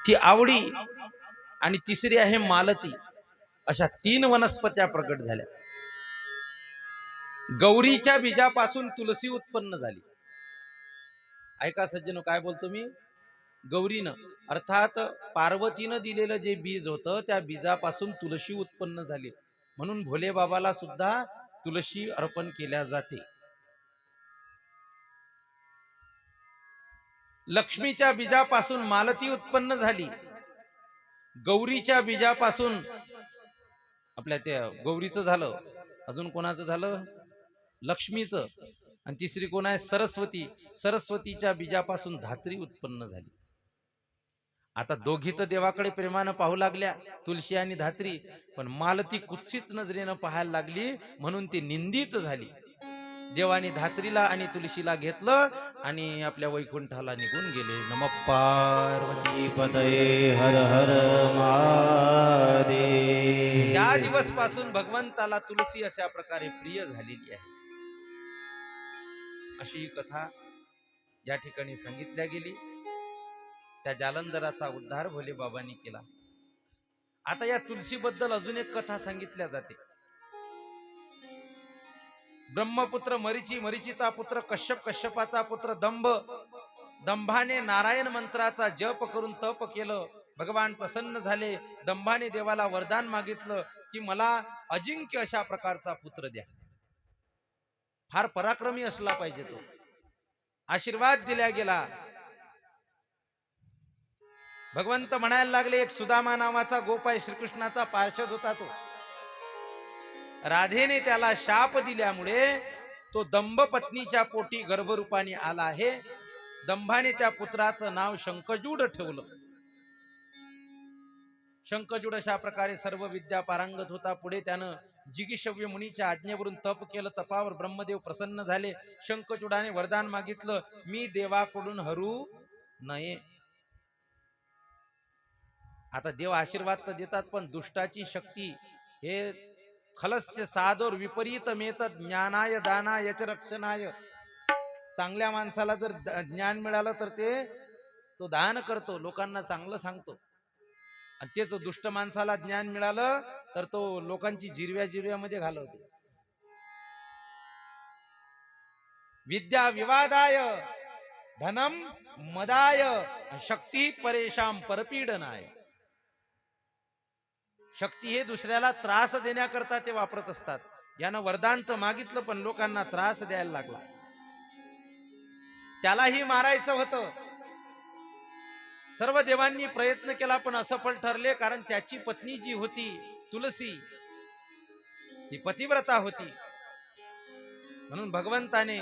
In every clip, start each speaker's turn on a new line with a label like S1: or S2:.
S1: ती आवडी आणि तिसरी आहे मालती. अशा 3 वनस्पत्या प्रकट झाल्या. गौरीच्या बीजापासून तुलसी उत्पन्न झाली. ऐका सज्जनो, काय बोलतो मी? गौरीनं अर्थात पार्वतीनं दिलेलं जे बीज होतं त्या बीजापासून तुळशी उत्पन्न झाली. म्हणून भोले बाबाला सुद्धा तुळशी अर्पण केल्या जाते. लक्ष्मीच्या बीजापासून मालती उत्पन्न झाली. गौरीच्या बीजापासून आपल्या त्या गौरीचं झालं, अजून कोणाचं झालं? लक्ष्मीचं. आणि तिसरी कोण आहे? सरस्वती. सरस्वतीच्या बीजापासून धात्री उत्पन्न झाली. आता दोघी तर देवाकडे प्रेमानं पाहू लागल्या, तुलसी आणि धात्री, पण मालती कुत्सित नजरेनं पाहायला लागली म्हणून ती निंदित झाली. देवाने धात्रीला आणि तुलसीला घेतलं आणि आपल्या वैकुंठाला निघून गेले. नमः पार्वती
S2: पतये हर हर महादेव.
S1: त्या दिवसपासून भगवंताला तुलसी अशा प्रकारे प्रिय झालेली आहे. अशी कथा या ठिकाणी सांगितल्या गेली. त्या जालंधराचा उद्धार भोले बाबांनी केला. आता या तुलसी बद्दल अजून एक कथा सांगितल्या जाते. ब्रह्मपुत्र मरीची, मरीचीचा पुत्र कश्यप, कश्यपाचा पुत्र दंभ, दंभाने नारायण मंत्राचा जप करून तप केलं. भगवान प्रसन्न झाले. दंभाने देवाला वरदान मागितलं की मला अजिंक्य अशा प्रकारचा पुत्र द्या. फार पराक्रमी असला पाहिजे तो. आशीर्वाद दिला गेला. भगवंत म्हणायला लागले, एक सुदामा नावाचा गोप आहे, श्रीकृष्णाचा पार्षद होता तो. राधेने त्याला शाप दिल्यामुळे तो दंभ पत्नीच्या पोटी गर्भरूपाने आला आहे. दंभाने त्या पुत्राचं नाव शंखचूड ठेवलं. शंखचूड अशा प्रकारे सर्व विद्या पारंगत होता. पुढे त्यानं जिगीषव्य मुनीच्या आज्ञेवरून तप केलं. तपावर ब्रह्मदेव प्रसन्न झाले. शंखचूडाने वरदान मागितलं, मी देवाकडून हरू नये. आता देव आशीर्वाद तर देतात, पण दुष्टाची शक्ती हे खलस्य सादोर विपरीत मेत ज्ञानाय दानाय च रक्षणाय. चांगल्या माणसाला जर ज्ञान मिळालं तर तो दान करतो, लोकांना चांगलं सांगतो. आणि तेच दुष्ट माणसाला ज्ञान मिळालं तर तो लोकांची जिरव्यामध्ये घालवतो. विद्या विवादाय धनम मदाय शक्ती परेशान परपीडनाय. शक्ती हे दुसऱ्याला त्रास देण्याकरता ते वापरत असतात. यानं वरदान तर मागितलं पण लोकांना त्रास द्यायला लागला. त्यालाही मारायचं होतं. सर्व देवांनी प्रयत्न केला पण असफल ठरले. कारण त्याची पत्नी जी होती तुलसी ती पतिव्रता होती. म्हणून भगवंताने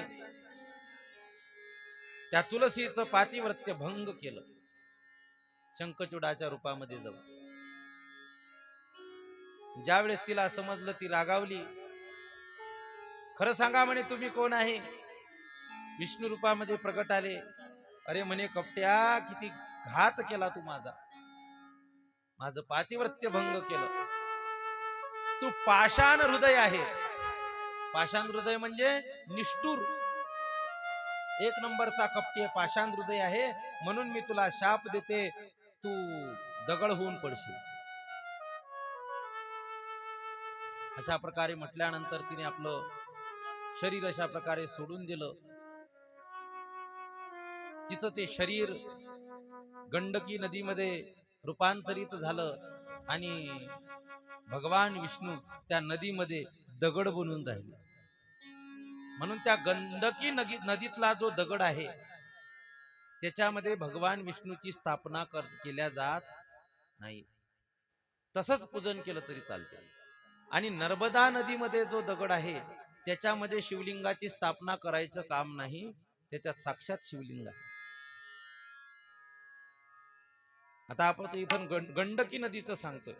S1: त्या तुलसीचं पातिव्रत्य भंग केलं शंखचूडाच्या रूपामध्ये जाऊन. ज्यावेळेस तिला समजलं ती रागावली. खरं सांगा म्हणे, तुम्ही कोण आहे? विष्णू रूपामध्ये प्रकट आले. अरे म्हणे, कपट्या, किती घात केला तू माझा, माझं पातिव्रत्य भंग केलं. तू पाषाण हृदय आहे. पाषाण हृदय म्हणजे निष्ठुर, एक नंबरचा कपटी पाषाण हृदय आहे. म्हणून मी तुला शाप देते, तू दगड होऊन पडशील. अशा प्रकारे म्हटल्यानंतर तिने आपलं शरीर अशा प्रकारे सोडून दिलं. तिचं ते शरीर गंडकी नदीमध्ये रूपांतरित झालं आणि भगवान विष्णू त्या नदीमध्ये दगड बनून राहिले. म्हणून त्या गंडकी नदीतला जो दगड आहे त्याच्यामध्ये भगवान विष्णूची स्थापना केल्या जात नाही. तसंच पूजन केलं तरी चालते. आणि नर्मदा नदीमध्ये जो दगड आहे त्याच्यामध्ये शिवलिंगाची स्थापना करायचं काम नाही. त्याच्यात साक्षात शिवलिंग आहे. आता आपण इथं गंडकी नदीचं सांगतोय.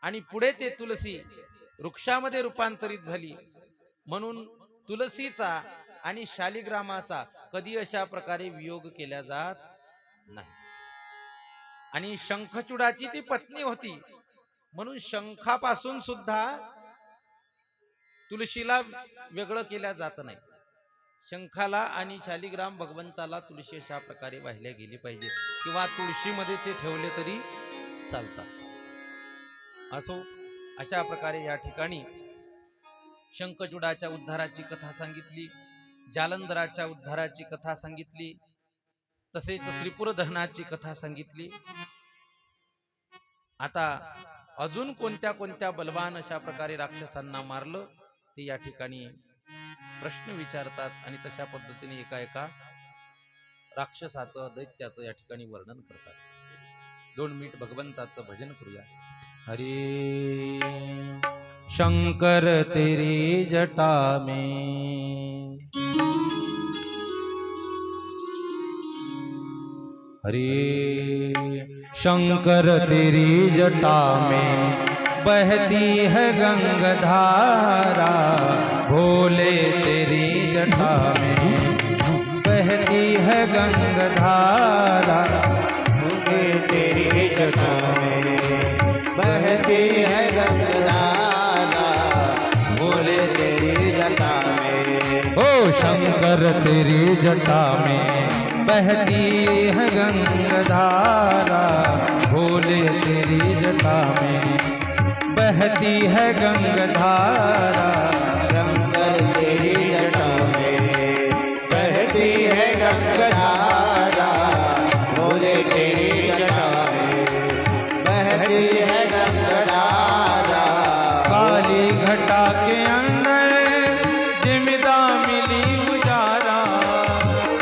S1: आणि पुढे ते तुलसी वृक्षामध्ये रूपांतरित झाली. म्हणून तुलसीचा आणि शालिग्रामाचा कधी अशा प्रकारे वियोग केला जात नाही. आणि शंखचूडाची ती पत्नी होती म्हणून शंखापासून सुद्धा तुलसीला वेगळं केल्या जात नाही. शंखाला आणि शालिग्राम भगवंताला तुळशी अशा प्रकारे वाहिल्या गेली पाहिजे, किंवा तुळशीमध्ये ते ठेवले तरी चालतात. असो, अशा प्रकारे या ठिकाणी शंखचूडाच्या उद्धाराची कथा सांगितली, जालंधराच्या उद्धाराची कथा सांगितली, तसेच त्रिपुर दहनाची कथा सांगितली. आता अजून कोणत्या कोणत्या बलवान अशा प्रकारे राक्षसांना मारलं ते या ठिकाणी प्रश्न विचारतात, आणि तशा पद्धतीने एका एका राक्षसाचं, दैत्याचं या ठिकाणी वर्णन करतात. 2 मिनिट भगवंताचं भजन करूया. हरी शंकर तेरी जटा में, हरे शंकर तेरी जटा में बहती है गंगाधारा, भोले तेरी जटा में बहती है गंगाधारा,
S2: भोले तेरी जटा में बहती है गंगाधारा, भोले तेरी जटा में।
S1: ओ शंकर तेरी जटा में बहती है गंगाधारा, भोले तेरी जटा में बहती है गंगाधारा,
S2: शंकर तेरी जटा में बहती है गंगाधारा, भोले तेरी जटा में बहती है गंगाधारा।
S1: काली घटा के अंदर जिमिदा मिली उजारा,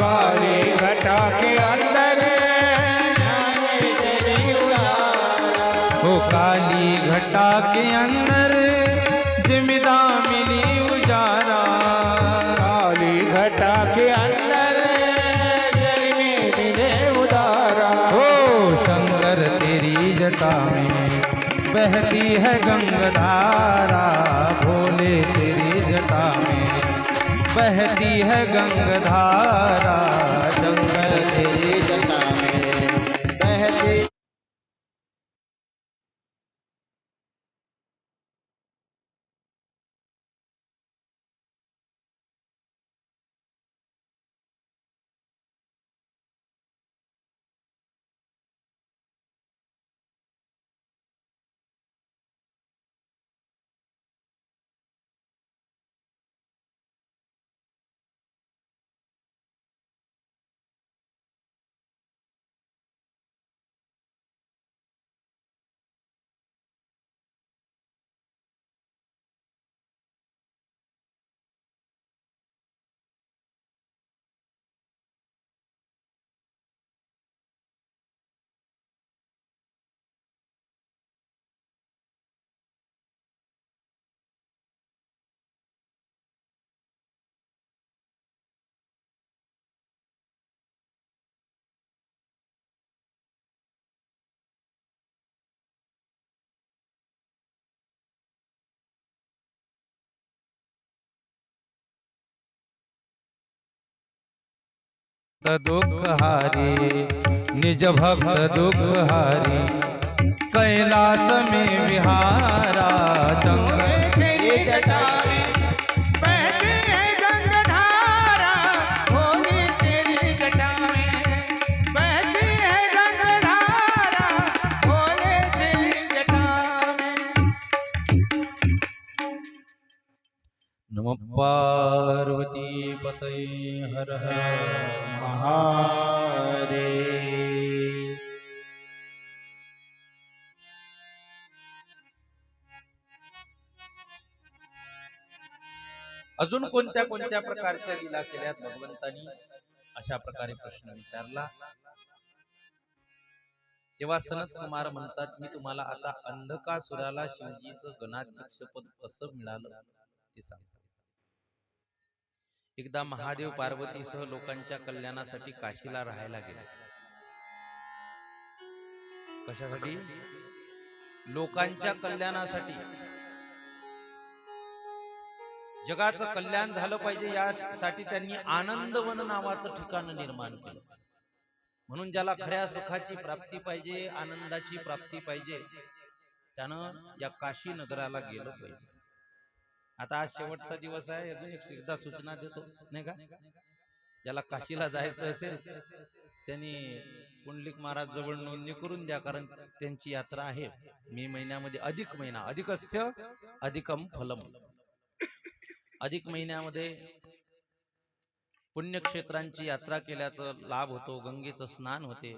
S2: काली घटा के अंदर जाने तेरी उजारा,
S1: ओ काली घटा के अंदर जिमिदा मिली उजारा,
S2: काली घटा के अंदर जलने मिले उदारा।
S1: ओ शंकर तेरी जटा में बहती है गंगाधारा, भोले तेरी जटा में बहती है गंगाधारा, शंकर
S2: तेरी जटा में बहती।
S1: दुख हारी निज भक्त दुख हारी, कैलास में विहारा, शंकर
S2: तेरी जटा में बहती है गंगाधारा, भोले तेरी जटा में बहती है गंगाधारा, भोले तेरी जटा में।
S1: नमः पार्वती पतये हर हर
S2: महादेव।
S1: अजून कोणत्या कोणत्या प्रकारच्या लीला केल्यात भगवंतानी, अशा प्रकारे प्रश्न विचारला. तेव्हा सनत कुमार म्हणतात, मी तुम्हाला आता अंधकासुराला शिवजीचं गणाध्यक्षपद कसं मिळालं ते सांगतो. एकदा महादेव पार्वतीसह लोकांच्या कल्याणासाठी काशीला राहायला गेले. कशासाठी? लोकांच्या कल्याणासाठी. जगाचं कल्याण झालं पाहिजे यासाठी त्यांनी आनंदवन नावाचं ठिकाण निर्माण केलं. म्हणून ज्याला खऱ्या सुखाची प्राप्ती पाहिजे, आनंदाची प्राप्ती पाहिजे, त्यानं या काशी नगराला गेलं पाहिजे. आता आज शेवटचा दिवस आहे, अजून एकदा सूचना देतो नाही का, ज्याला काशीला जायचं असेल त्यांनी पुंडलिक महाराज जवळ नोंदणी करून द्या, कारण त्यांची यात्रा आहे मे महिन्यामध्ये, अधिक महिना, अधिकस्य अधिकम फलम, अधिक महिन्यामध्ये पुण्यक्षेत्रांची यात्रा केल्याचा लाभ होतो, गंगेचं स्नान होते,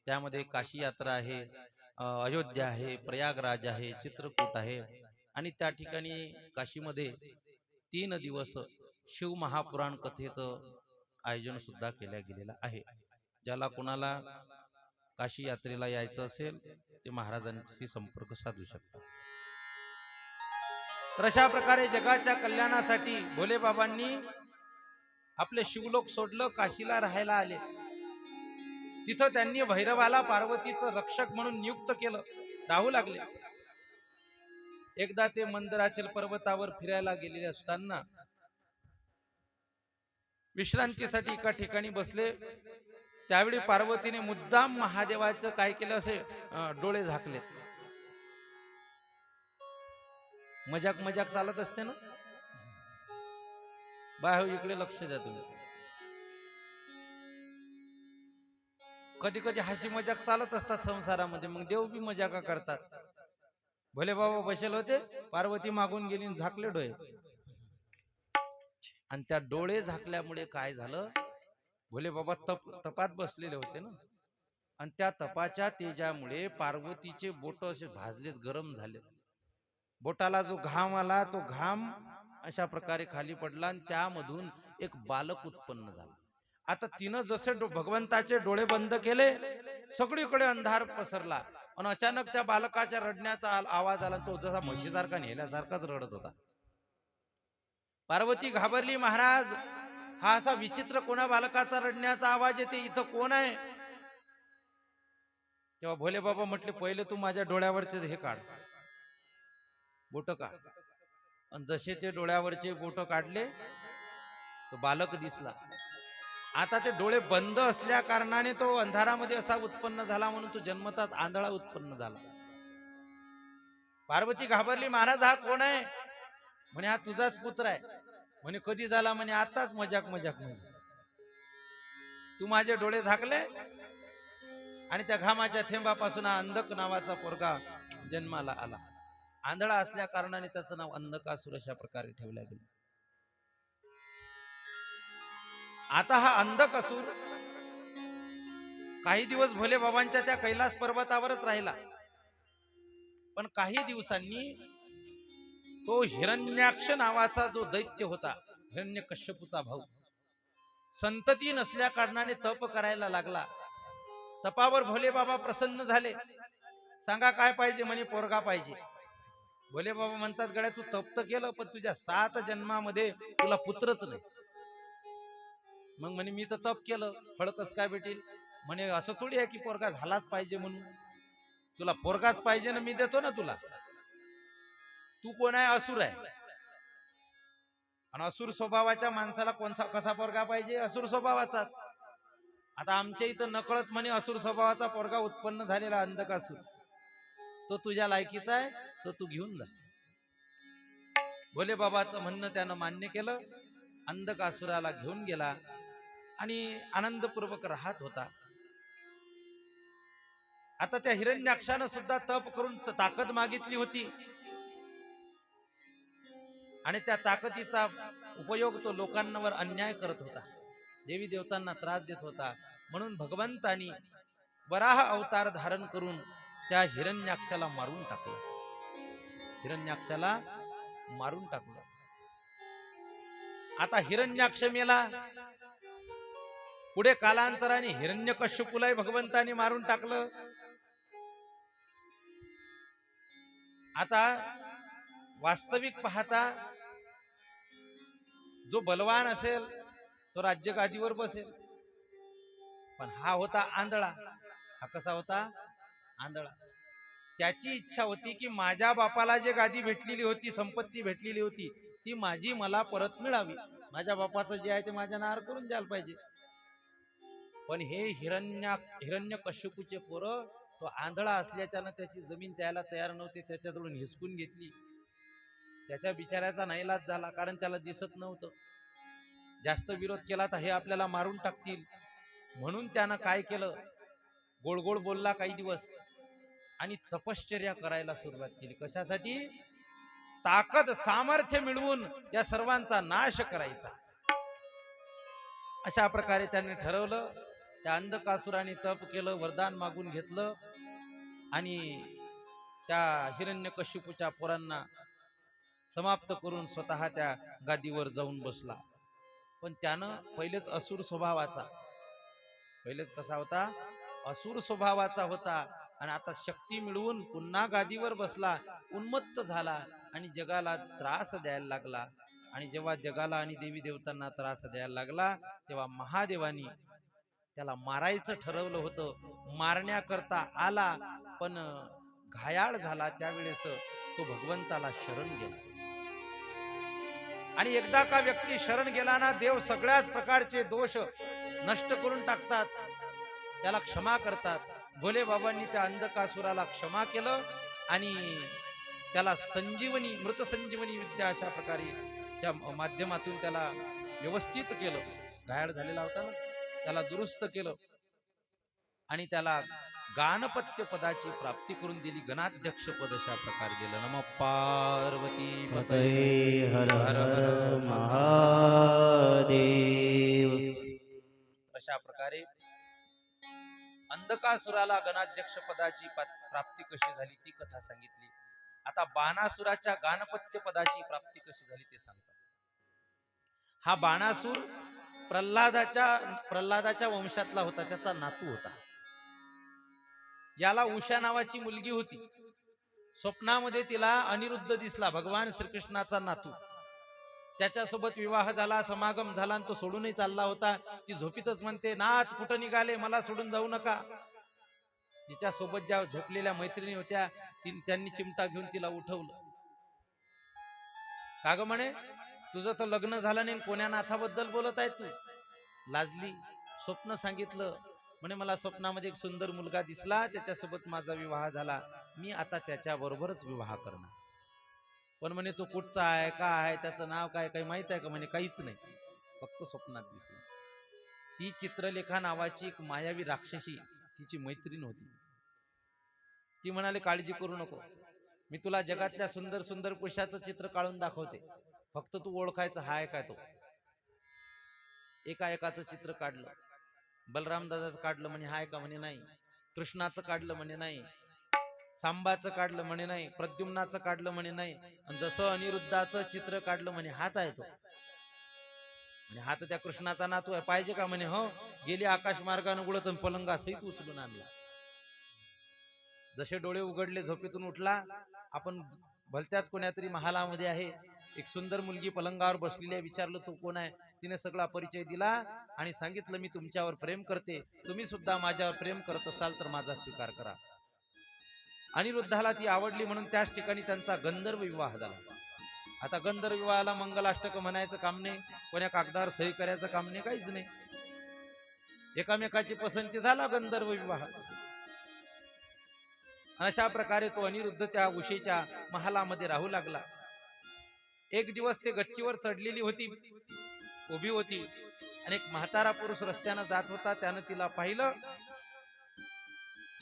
S1: त्यामध्ये काशी यात्रा आहे, अयोध्या आहे, प्रयागराज आहे, चित्रकूट आहे, आणि त्या ठिकाणी काशीमध्ये 3 दिवस शिव महापुराण कथेचं आयोजन सुद्धा केल्या गेलेलं आहे. ज्याला कोणाला काशी यात्रेला यायचं असेल ते महाराजांशी संपर्क साधू शकतात. तर अशा प्रकारे जगाच्या कल्याणासाठी भोले बाबांनी आपले शिवलोक सोडलं, काशीला राहायला आले. तिथं त्यांनी भैरवाला पार्वतीचं रक्षक म्हणून नियुक्त केलं, राहू लागले. एकदा ते मंदराचल पर्वतावर फिरायला गेलेले असताना विश्रांतीसाठी एका ठिकाणी बसले. त्यावेळी पार्वतीने मुद्दाम महादेवाचं काय केलं, असे डोळे झाकलेत. मजाक मजाक चालत असते ना, बाय इकडे लक्ष द्या तुम्ही. कधी कधी हसी मजाक चालत असतात संसारामध्ये, मग देव बी मजाका करतात. भोले बाबा बसेल होते, पार्वती मागून गेली, झाकले डोळे, आणि त्या डोळे झाकल्यामुळे काय झालं, भोले बाबा तपात बसलेले होते ना, आणि त्या तपाच्या तेजामुळे पार्वतीचे बोट असे भाजलेत, गरम झाले. बोटाला जो घाम आला तो घाम अशा प्रकारे खाली पडला, आणि त्यामधून एक बालक उत्पन्न झाला. आता तिनं जसे भगवंताचे डोळे बंद केले, सगळीकडे अंधार पसरला, आणि अचानक त्या बालकाच्या रडण्याचा आवाज आला. तो जसा म्हशीसारखा नेल्यासारखाच रडत होता. पार्वती घाबरली, महाराज हा असा विचित्र कोणा बालकाचा रडण्याचा आवाज येते, इथं कोण आहे? तेव्हा भोले बाबा म्हटले, पहिले तू माझ्या डोळ्यावरचे हे काढ, बोट काढ. आणि जसे ते डोळ्यावरचे बोट काढले तो बालक दिसला. आता ते डोळे बंद असल्या कारणाने तो अंधारामध्ये असा उत्पन्न झाला, म्हणून तो जन्मताच आंधळा उत्पन्न झाला. पार्वती घाबरली, महाराज हा कोण आहे? म्हणे हा तुझाच पुत्र आहे. म्हणे कधी झाला? म्हणे आताच, मजाक मजाक मध्ये. तू माझे डोळे झाकले आणि त्या घामाच्या थेंबापासून हा अंधक नावाचा पोरगा जन्माला आला. आंधळा असल्या कारणाने त्याचं नाव अंधकासुर अशा प्रकारे ठेवलं गेलं. आता हा अंधकासुर काही दिवस भोले बाबांच्या त्या कैलास पर्वतावरच राहिला, पण काही दिवसांनी तो हिरण्याक्ष नावाचा जो दैत्य होता, हिरण्यकश्यपूचा भाऊ, संतती नसल्या कारणाने तप करायला लागला. तपावर भोले बाबा प्रसन्न झाले. सांगा काय पाहिजे? म्हणे पोरगा पाहिजे. भोले बाबा म्हणतात, गड्या तू तप तर केलं, पण तुझ्या 7 जन्मामध्ये तुला पुत्रच नाही. मग म्हणे मी तर तप केलं, फळ कसं काय भेटेल? म्हणे असं थोडी आहे की पोरगा झालाच पाहिजे म्हणून. तुला पोरगाच पाहिजे ना, मी देतो ना तुला. तू कोण आहे? असुर आहे. आणि असुर स्वभावाच्या माणसाला कसा पोरगा पाहिजे? असुर स्वभावाचा. आता आमच्या इथं नकळत म्हणे असुर स्वभावाचा पोरगा उत्पन्न झालेला अंधकासुर, तो तुझ्या लायकीचा आहे, तो तू घेऊन जा. भोले बाबाचं म्हणणं त्यानं मान्य केलं. अंधकासुराला घेऊन गेला आणि आनंदपूर्वक राहत होता. आता त्या हिरण्याक्षानं सुद्धा तप करून ताकद मागितली होती, आणि त्या ताकदीचा उपयोग तो लोकांवर अन्याय करत होता, देवी देवतांना त्रास देत होता. म्हणून भगवंतानी वराह अवतार धारण करून त्या हिरण्याक्षाला मारून टाकलं. हिरण्याक्षाला मारून टाकलं. आता हिरण्याक्ष मेला. पुढे कालांतराने हिरण्यकश्यपूलाही भगवंतानी मारून टाकलं. आता वास्तविक पाहता जो बलवान असेल तो राज्य गादीवर बसेल, पण हा होता आंधळा. हा कसा होता? आंधळा. त्याची इच्छा होती की माझ्या बापाला जे गादी भेटलेली होती, संपत्ती भेटलेली होती, ती माझी मला परत मिळावी. माझ्या बापाचं जे आहे ते माझ्या नावावर करून द्यायला पाहिजे. पण हे हिरण्यकश्यपूचे पोरं, तो आंधळा असल्याच्यानं त्याची जमीन द्यायला तयार नव्हते, त्याच्याजवळून हिसकून घेतली. त्याच्या बिचाऱ्याचा नाईलाज झाला, कारण त्याला दिसत नव्हतं. जास्त विरोध केला तर हे आपल्याला मारून टाकतील, म्हणून त्यानं काय केलं, गोड गोड बोलला काही दिवस आणि तपश्चर्या करायला सुरुवात केली. कशासाठी? ताकद सामर्थ्य मिळवून या सर्वांचा नाश करायचा. अशा प्रकारे त्यांनी ठरवलं. त्या अंधकासुराने तप केलं, वरदान मागून घेतलं आणि त्या हिरण्यकश्यपूच्या पोरांना समाप्त करून स्वतः त्या गादीवर जाऊन बसला. पण त्यानं पहिलेच असुर स्वभावाचा, पहिलेच कसा होता, असुर स्वभावाचा होता, आणि आता शक्ती मिळवून पुन्हा गादीवर बसला, उन्मत्त झाला आणि जगाला त्रास द्यायला लागला. आणि जेव्हा जगाला आणि देवी देवतांना त्रास द्यायला लागला, तेव्हा महादेवानी त्याला मारायचं ठरवलं होतं. मारण्याकरता आला, पण घायाळ झाला. त्यावेळेस तो भगवंताला शरण गेला. आणि एकदा का व्यक्ती शरण गेला ना, देव सगळ्याच प्रकारचे दोष नष्ट करून टाकतात, त्याला क्षमा करतात. भोले बाबांनी त्या अंधकासुराला क्षमा केलं आणि त्याला संजीवनी, मृत संजीवनी विद्या अशा प्रकारे च्या माध्यमातून त्याला व्यवस्थित केलं. घायाळ झालेला होता ना, त्याला दुरुस्त केलं आणि त्याला गाणपत्य पदाची प्राप्ती करून दिली. गणाध्यक्ष पद अशा प्रकारे दिलं. नमः पार्वती पतये
S3: हर हर महादेव.
S1: अशा प्रकारे अंधकासुराला गणाध्यक्ष पदाची प्राप्ती कशी झाली ती कथा सांगितली. आता बाणासुराच्या गाणपत्य पदाची प्राप्ती कशी झाली ते सांगतात. हा बाणासूर प्रल्हादाच्या वंशातला होता, त्याचा नातू होता. याला उषा नावाची मुलगी होती. स्वप्नामध्ये तिला अनिरुद्ध दिसला, भगवान श्रीकृष्णाचा नातू. त्याच्यासोबत विवाह झाला, समागम झाला आणि तो सोडूनही चालला होता. ती झोपीतच म्हणते, नाथ कुठं निघाले, मला सोडून जाऊ नका. तिच्या सोबत ज्या झोपलेल्या मैत्रिणी होत्या त्यांनी चिमटा घेऊन तिला उठवलं. का ग म्हणे, तुझं तर लग्न झालं नाही, कोण्या नाथाबद्दल बोलत आहे तू? लाजली. स्वप्न सांगितलं. म्हणे मला स्वप्नामध्ये एक सुंदर मुलगा दिसला, त्याच्यासोबत माझा विवाह झाला, मी आता त्याच्या बरोबरच विवाह करणार. पण म्हणे तो कुठचा आहे, का आहे, त्याचं नाव काय, काही माहित आहे का? म्हणे काहीच नाही, फक्त स्वप्नात दिसलं. ती चित्रलेखा नावाची एक मायावी राक्षसी तिची मैत्रीण होती. ती म्हणाली, काळजी करू नको, मी तुला जगातल्या सुंदर सुंदर पुरुषाचं चित्र काढून दाखवते, फक्त तू ओळखायचं हाय काय तो. एकाचं चित्र काढलं. बलराम दादाचं काढलं, म्हणे हाय का? म्हणे नाही. कृष्णाचं काढलं, म्हणे नाही. सांबाचं काढलं, म्हणे नाही. प्रद्युम्नाचं काढलं, म्हणे नाही. आणि जसं अनिरुद्धाचं चित्र काढलं, म्हणे हाच आहे तो. म्हणे हा तर त्या कृष्णाचा नातू आहे, पाहिजे का? म्हणे हो. गेली आकाश मार्गाने उडत पलंगा सहित उचलून आणला. जसे डोळे उघडले, झोपेतून उठला. आपण भलत्याच कोण्यातरी महालामध्ये आहे, एक सुंदर मुलगी पलंगावर बसलेली आहे. विचारलं तू कोण आहे? तिने सगळा परिचय दिला आणि सांगितलं मी तुमच्यावर प्रेम करते, तुम्ही सुद्धा माझ्यावर प्रेम करत असाल तर माझा स्वीकार करा. अनिरुद्धाला ती आवडली, म्हणून त्याच ठिकाणी त्यांचा गंधर्व विवाह झाला. आता गंधर्व विवाहाला मंगलाष्टक म्हणायचं काम नाही, कोण्या कागदावर सही करायचं काम नाही, काहीच नाही. एकामेकाची पसंती झाला गंधर्व विवाह. अशा प्रकारे तो अनिरुद्ध त्या उषेच्या महालामध्ये राहू लागला. एक दिवस ते गच्चीवर चढलेली होती, उभी होती, आणि एक म्हातारा पुरुष रस्त्यानं जात होता. त्यानं तिला पाहिलं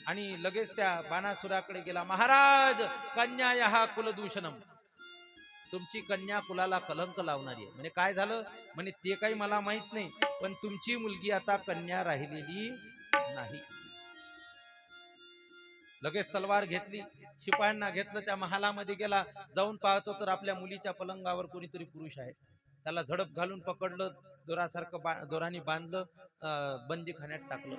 S1: आणि लगेच त्या बाणासुराकडे गेला. महाराज, कन्या यहा कुलदूषणम, तुमची कन्या कुलाला कलंक लावणारी आहे. म्हणजे काय झालं? म्हणे ते काही मला माहित नाही, पण तुमची मुलगी आता कन्या राहिलेली नाही. लगेच तलवार घेतली, शिपायांना घेतलं, त्या महालामध्ये गेला. जाऊन पाहतो तर आपल्या मुलीच्या पलंगावर कोणीतरी पुरुष आहे. त्याला झडप घालून पकडलं, दोरानी बांधलं, बंदीखान्यात टाकलं.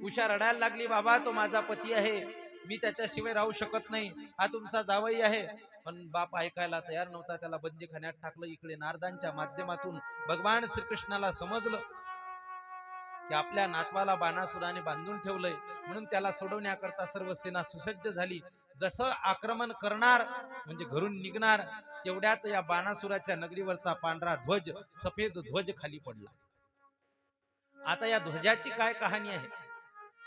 S1: उषा रडायला लागली, बाबा तो माझा पती आहे, मी त्याच्याशिवाय राहू शकत नाही, हा तुमचा जावई आहे. पण बाप ऐकायला तयार नव्हता, त्याला बंदीखान्यात टाकलं. इकडे नारदांच्या माध्यमातून भगवान श्रीकृष्णाला समजलं की आपल्या नातवाला बाणासुराने बांधून ठेवलंय, म्हणून त्याला सोडवण्याकरता सर्व सेना सुसज्ज झाली. जसं आक्रमण करणार म्हणजे घरून निघणार, तेवढ्यात या बाणासुराच्या नगरीवरचा पांढरा ध्वज, सफेद ध्वज खाली पडला. आता या ध्वजाची काय कहाणी आहे?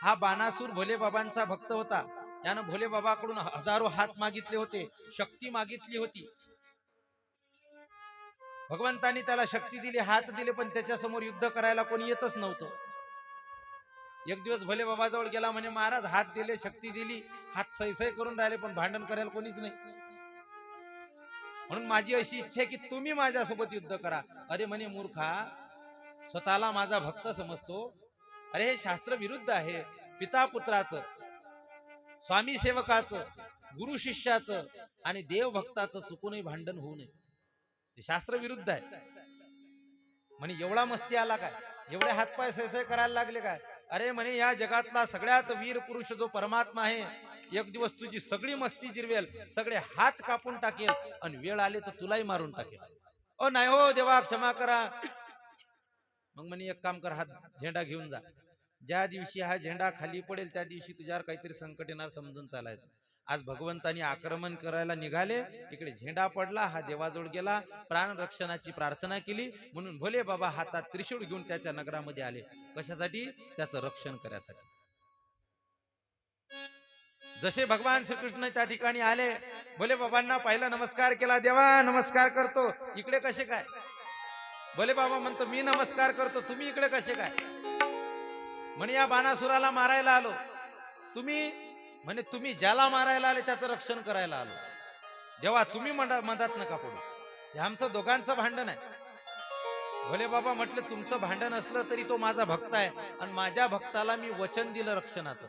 S1: हा बाणासूर भोले बाबांचा भक्त होता. यानं भोले बाबाकडून हजारो हात मागितले होते, शक्ती मागितली होती. भगवंतानी त्याला शक्ती दिली, हात दिले, पण त्याच्या समोर युद्ध करायला कोणी येतच नव्हतं. एक दिवस भोले बाबाजवळ गेला, म्हणे महाराज हात दिले, शक्ती दिली, हात सैसै करून राहिले, पण भांडण करायला कोणीच नाही. म्हणून माझी अशी इच्छा आहे की तुम्ही माझ्यासोबत युद्ध करा. अरे म्हणे मूर्खा, स्वतःला माझा भक्त समजतो. अरे हे शास्त्र विरुद्ध आहे. पिता पुत्राचं, स्वामी सेवकाचं, गुरु शिष्याचं आणि देव भक्ताचं चुकूनही भांडण होऊ नये. ते शास्त्र विरुद्ध आहे. म्हणे एवढा मस्ती आला काय, एवढे हातपाय सैसै करायला लागले काय? अरे म्हणे या जगातला सगळ्यात वीर पुरुष जो परमात्मा आहे, एक दिवस तुझी सगळी मस्ती जिरवेल, सगळे हात कापून टाकेल आणि वेळ आले तर तुलाही मारून टाकेल. ओ नाही हो देवा, क्षमा करा. मग म्हणे एक काम कर, हा झेंडा घेऊन जा. ज्या दिवशी हा झेंडा खाली पडेल त्या दिवशी तुझ्यावर काहीतरी संकट येणार समजून चालायचं. आज भगवंतानी आक्रमण करायला निघाले, इकडे झेंडा पडला, हा देवाजवळ गेला, प्राण रक्षणाची प्रार्थना केली. म्हणून भोले बाबा हातात त्रिशूळ घेऊन त्याच्या नगरामध्ये आले. कशासाठी? त्याचं रक्षण करण्यासाठी. जसे भगवान श्रीकृष्ण त्या ठिकाणी आले, भोले बाबांना पहिला नमस्कार केला. देवा नमस्कार करतो. इकडे कसे काय? भोले बाबा म्हणतो मी नमस्कार करतो, तुम्ही इकडे कसे काय? म्हणे या बाणासुराला मारायला आलो. तुम्ही? म्हणे तुम्ही ज्याला मारायला आले त्याचं रक्षण करायला आलो. देवा तुम्ही मधात नका पडू, हे आमचं दोघांचं भांडण आहे. भोले बाबा म्हटलं तुमचं भांडण असलं तरी तो माझा भक्त आहे, आणि माझ्या भक्ताला मी वचन दिलं रक्षणाचं.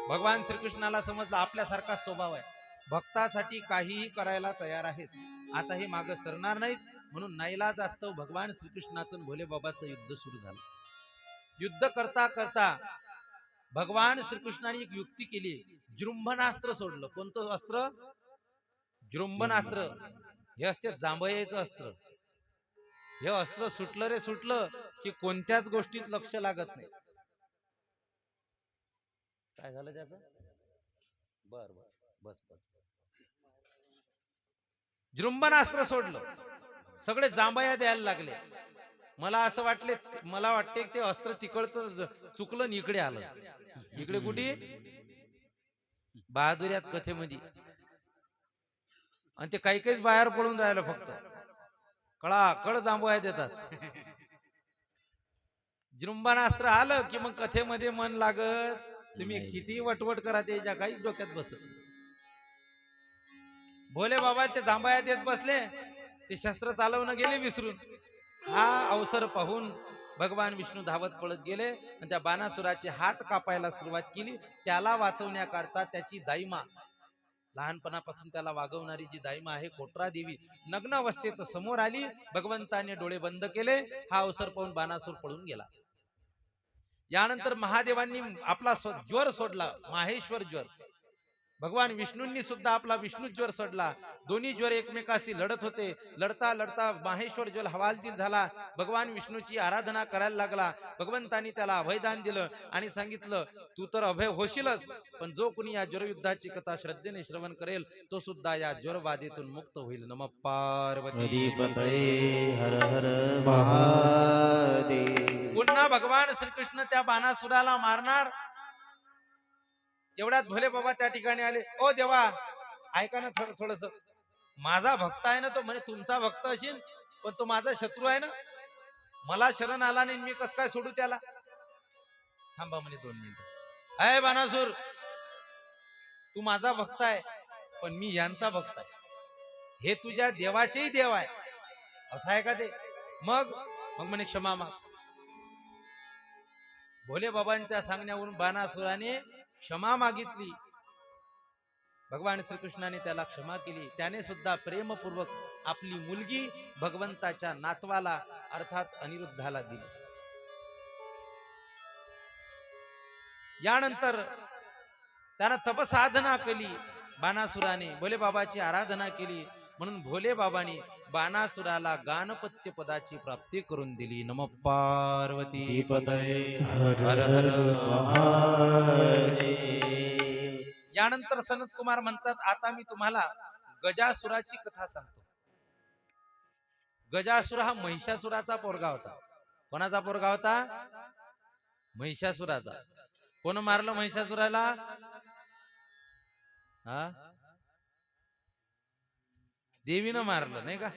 S1: भगवान श्रीकृष्णाला समजलं आपल्यासारखा स्वभाव आहे, भक्तासाठी काहीही करायला तयार आहेत. आता हे मागे सरणार नाहीत. म्हणून नाईलाज असतं भगवान श्रीकृष्णाचं भोले बाबाचं युद्ध सुरू झालं. युद्ध करता करता भगवान श्रीकृष्णाने एक युक्ती केली. जृंभनास्त्र सोडलं. कोणतं अस्त्र? जृंभनास्त्र. हे असते जांभयाचं अस्त्र. हे अस्त्र सुटलं रे सुटलं की कोणत्याच गोष्टीत लक्ष लागत नाही. काय झालं त्याचं? बर बर बस बस. जृंभनास्त्र सोडलं, सगळे जांभया द्यायला लागले. मला असं वाटते ते अस्त्र तिकडचं चुकलं आणि इकडे आलं. इकडे कुठे? बहादुर्यात कथेमध्ये. आणि ते काही काहीच बाहेर पडून राहिलं, फक्त कळ जांभया देतात. जृंभनास्त्र आलं की मग कथेमध्ये मन लागत. तुम्ही किती वटवट करा, त्याच्या काहीच डोक्यात बसत. भोले बाबा ते जांभया देत बसले, ते शस्त्र चालवणं गेले विसरून. हा अवसर पाहून भगवान विष्णू धावत पळत गेले आणि त्या बाणासुराचे हात कापायला सुरुवात केली. त्याला वाचवण्याकरता त्याची दाईमा, लहानपणापासून त्याला वागवणारी जी दाईमा आहे कोटरा देवी, नग्न अवस्थेत समोर आली. भगवंताने डोळे बंद केले. हा अवसर पाहून बाणासूर पळून गेला. यानंतर महादेवांनी आपला ज्वर सोडला, माहेश्वर ज्वर. भगवान विष्णूंनी सुद्धा आपला विष्णू ज्वर सोडला. दोन्ही ज्वर एकमेकाशी लढत होते. लढता लढता माहेश्वर ज्वर हवालदिल झाला. भगवान विष्णूची आराधना करायला लागला. भगवंतानी त्याला अभयदान दिलं आणि सांगितलं तू तर अभय होशीलच, पण जो कुणी या ज्वरयुद्धाची कथा श्रद्धेने श्रवण करेल तो सुद्धा या ज्वरबाधेतून मुक्त होईल. नमः पार्वती पतये हर हर महादेव. पुन्हा भगवान श्रीकृष्ण त्या बाणासुराला मारणार. तेवढ्यात भोले बाबा त्या ठिकाणी आले. ओ देवा ऐका ना थोडस, माझा भक्त आहे ना तो. म्हणे तुमचा भक्त असेल पण तो माझा शत्रू आहे ना, मला शरण आला नाही, मी कस काय सोडू त्याला? थांबा म्हणे 2 मिनिटं. अय बाणासूर, तू माझा भक्त आहे पण मी यांचा भक्त आहे. हे तुझ्या देवाचेही देव आहे, असं आहे का ते? मग म्हणे क्षमा माग. भोले बाबांच्या सांगण्यावरून बाणासुराने क्षमा मागितली. भगवान श्रीकृष्णाने त्याला क्षमा केली. त्याने सुद्धा प्रेमपूर्वक आपली मुलगी भगवंताच्या नातवाला अर्थात अनिरुद्धाला दिली. यानंतर त्यानं तपसाधना केली. बाणासुराने भोले बाबाची आराधना केली. म्हणून भोले बाबांनी बाणासुराला गाणपत्य पदाची प्राप्ती करून दिली. नमः पार्वती पतये हर हर महादेव. यानंतर सनत कुमार म्हणतात आता मी तुम्हाला गजासुराची कथा सांगतो. गजासुर हा महिषासुराचा पोरगा होता. कोणाचा पोरगा होता? महिषासुराचा. कोण मारलं महिषासुराला? हा, देवीनं मारलं नाही का?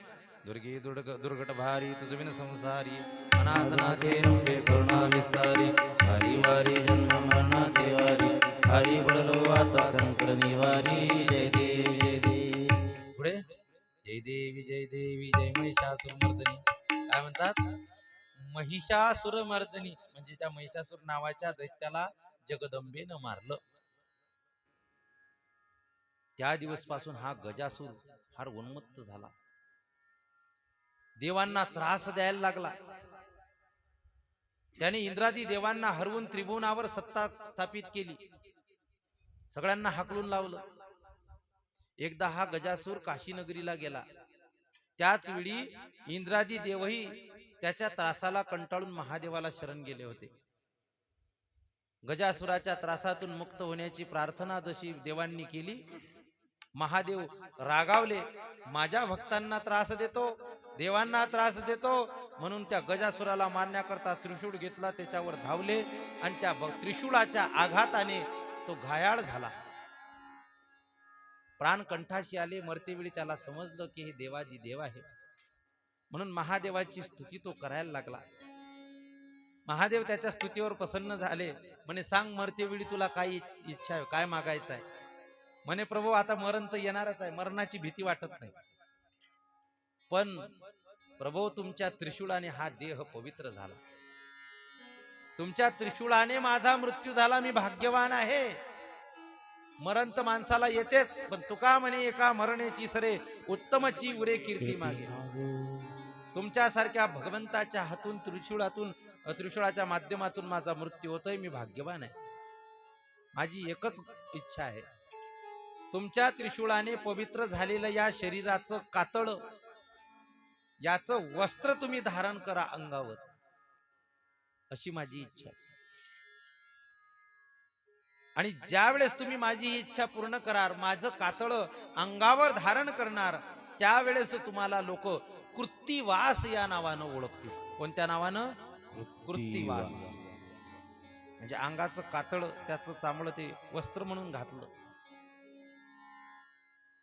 S1: दुर्गे दुर्गट भारी तुझविन संसारी अनाथनाथे रंबे करुणा विस्तारी हरी वारी जन्म मरणाचे वारी हरी पडलो आता संकर निवारी जय देवी जय देवी. पुढे जय देवी जय देवी जय महिषासुरमर्दिनी. काय म्हणतात? महिषासुरमर्दिनी म्हणजे त्या महिषासुर नावाच्या दैत्याला जगदंबेनं मारलं. त्या दिवसपासून हा गजासूर फार उन्मत्त झाला, देवांना त्रास द्यायला लागला. त्याने इंद्रादी देवांना हरवून त्रिभुवनावर सत्ता स्थापित केली, सगळ्यांना हाकलून लावलं. एकदा हा गजासूर काशी नगरीला गेला. त्याच वेळी इंद्रादी देवही त्याच्या त्रासाला कंटाळून महादेवाला शरण गेले होते. गजासुराच्या त्रासातून मुक्त होण्याची प्रार्थना जशी देवांनी केली, महादेव रागावले. माझ्या भक्तांना त्रास देतो, देवांना त्रास देतो, म्हणून त्या गजासुराला मारण्याकरता त्रिशूळ घेतला, त्याच्यावर धावले आणि त्या त्रिशूळाच्या आघाताने तो घायाळ झाला. प्राण कंठाशी आले. मरतेवेळी त्याला समजलं की हे देवादी देव आहे, म्हणून महादेवाची स्तुती तो करायला लागला. महादेव त्याच्या स्तुतीवर प्रसन्न झाले. म्हणे, सांग मरतेवेळी तुला काय इच्छा आहे, काय मागायचं आहे? म्हणे, प्रभू आता मरण तर येणारच आहे, मरणाची भीती वाटत नाही, पण प्रभू तुमच्या त्रिशूळाने हा देह पवित्र झाला, तुमच्या त्रिशूळाने माझा मृत्यू झाला, मी भाग्यवान आहे. मरण तर माणसाला येतेच, पण तुका म्हणे एका मरणेची सरे उत्तमची उरे कीर्ती मागे. तुमच्यासारख्या भगवंताच्या हातून त्रिशूळाच्या माध्यमातून माझा मृत्यू होतोय, मी भाग्यवान आहे. माझी एकच इच्छा आहे, तुमच्या त्रिशूळाने पवित्र झालेलं या शरीराचं कातळ, याचं वस्त्र तुम्ही धारण करा अंगावर, अशी माझी इच्छा आहे. आणि ज्या वेळेस तुम्ही माझी ही इच्छा पूर्ण करार, माझं कातळ अंगावर धारण करणार, त्यावेळेस तुम्हाला लोक कृत्तिवास या नावानं ओळखतील. कोणत्या नावानं? कृत्तिवास. म्हणजे अंगाचं कातळ, त्याचं चांबळ ते वस्त्र म्हणून घातलं.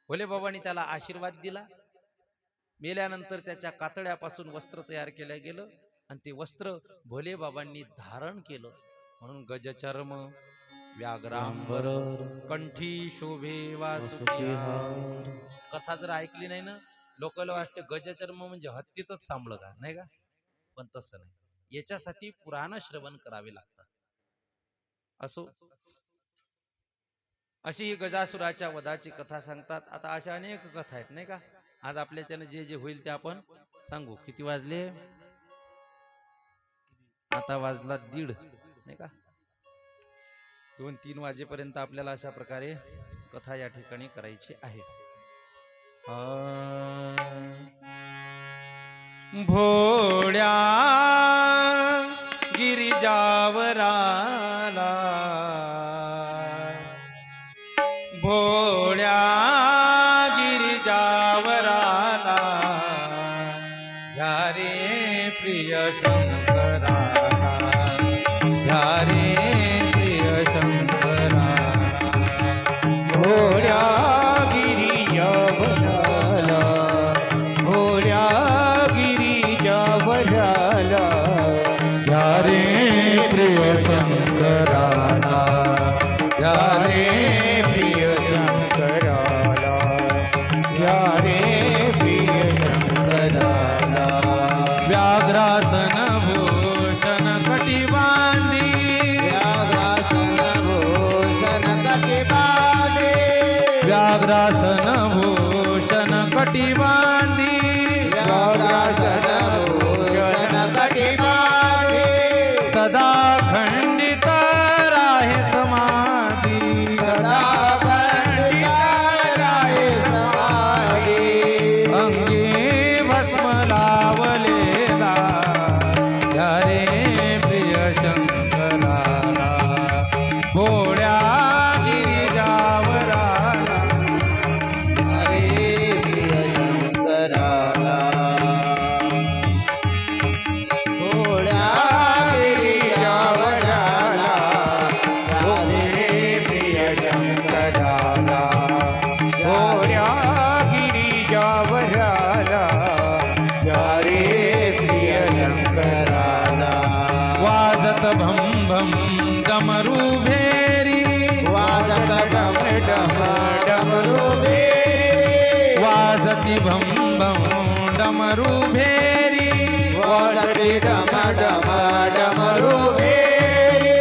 S1: भोले बाबांनी त्याला आशीर्वाद दिला. मेल्यानंतर त्याच्या कातड्यापासून वस्त्र तयार केलं गेलं आणि ते वस्त्र भोले बाबांनी धारण केलं. म्हणून गजचर्म व्याघ्रांबर कंठी शोभे वासुकी. कथा जर ऐकली नाही ना, लोकांना वाटते गजचर्म म्हणजे हत्तीच चांबळ का, नाही का? पण तसं नाही, याच्यासाठी पुराण श्रवण करावे लागतात. असो, अशी ही गजासुराच्या वधाची कथा सांगतात. आता अशा अनेक कथा आहेत, नाही का? आज आपल्याच्याने जे जे होईल ते आपण सांगू. किती वाजले? आता वाजला 1:30, नाही का? 2-3 वाजेपर्यंत आपल्याला अशा प्रकारे कथा या ठिकाणी करायची आहे. भोळ्या गिरिजावराला, भोळ्या गिरिजावराला, घ्या रे प्रिय शंकराला, घ्या रे प्रिय शंकराला. भोळ्या गिरिजावराला, भोळ्या गिरिजावराला, घ्या रे प्रिय शंकराला, घ्या रे प्रिय शंकराला, घ्या रे प्रिय शंकराला. व्याघ्रासन भूषण कटिबांधी, व्याघ्रासन भूषण कटिबांधी, व्याघ्रासन भूषण कटिबांधी, व्याघ्रासन भूषण कटिबांधी. सदा खंडित राहे समाधी, सदा खंडित राहे समाधी. अंगी भस्म लावलेला, घ्या रे प्रिय शंकराला, भोळ्या गिरिजावराला, घ्या रे प्रिय शंकराला, भोळ्या गिरिजावराला, घ्या रे प्रिय शंकराला, भोळ्या गिरिजावराला, वाजत भम भम डमरू भेरी
S2: वाजत डम डम डमरू भेरी
S1: वाजती भम भम डमरू भेरी
S2: वाजती डम डम डमरू भेरी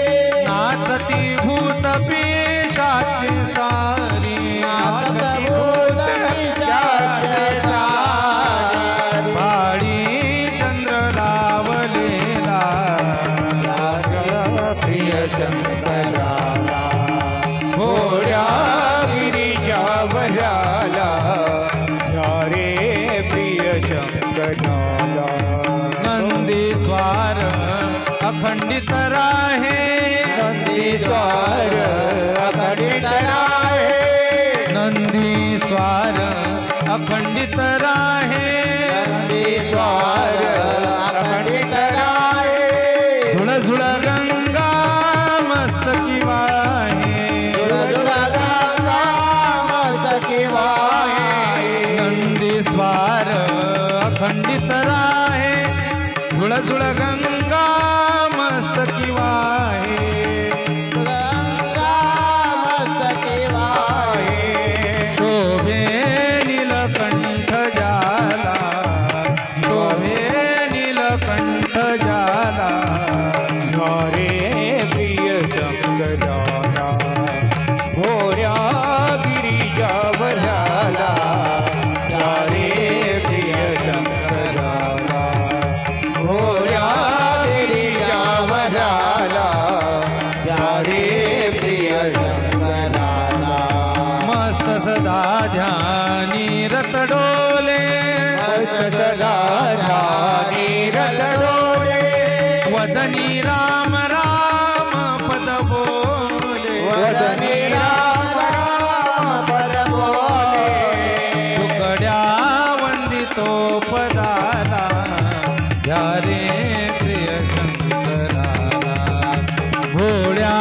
S1: नाचती भूत पिशाची सारी
S2: नाचत भूत पिशाच सारी
S1: पाळी चंद्र लावलेला
S2: प्रिय शंकराला घोड्या गिरीच्या वराला रे प्रिय शंकराला
S1: नंदी स्वार अखंडित राहे
S2: नंदी स्वार अखंडित राहे
S1: नंदी स्वार अखंडित राहे
S2: नंदी स्वार अखंडित राहे
S1: झुळ झुळ गंगा मस्तकी वाहे
S2: झुळझुळ गंगा मस्तकी वाहे
S1: नंदी स्वार अखंडित राहे झुळ झुळ गंगा मस्तकी वाहे
S2: गंगा मस्तकी वाहे
S1: शोभे नीलकंठ जाला शोभे नीलकंठ जाला
S2: रे प्रिय शंकराला घोड्या गिरीच्या वराला रे प्रिय शंकराला घोड्या गिरीच्या वराला रे प्रिय शंकराला
S1: मस्त सदा ध्यानी रत डोले
S2: सदा नीरत डोले
S1: वदनी राम राम पद बोले
S2: वदनी राम राम पद बोले
S1: तुकड्या वंदितो पदाला ह्या रे प्रिय शंकराला घोड्या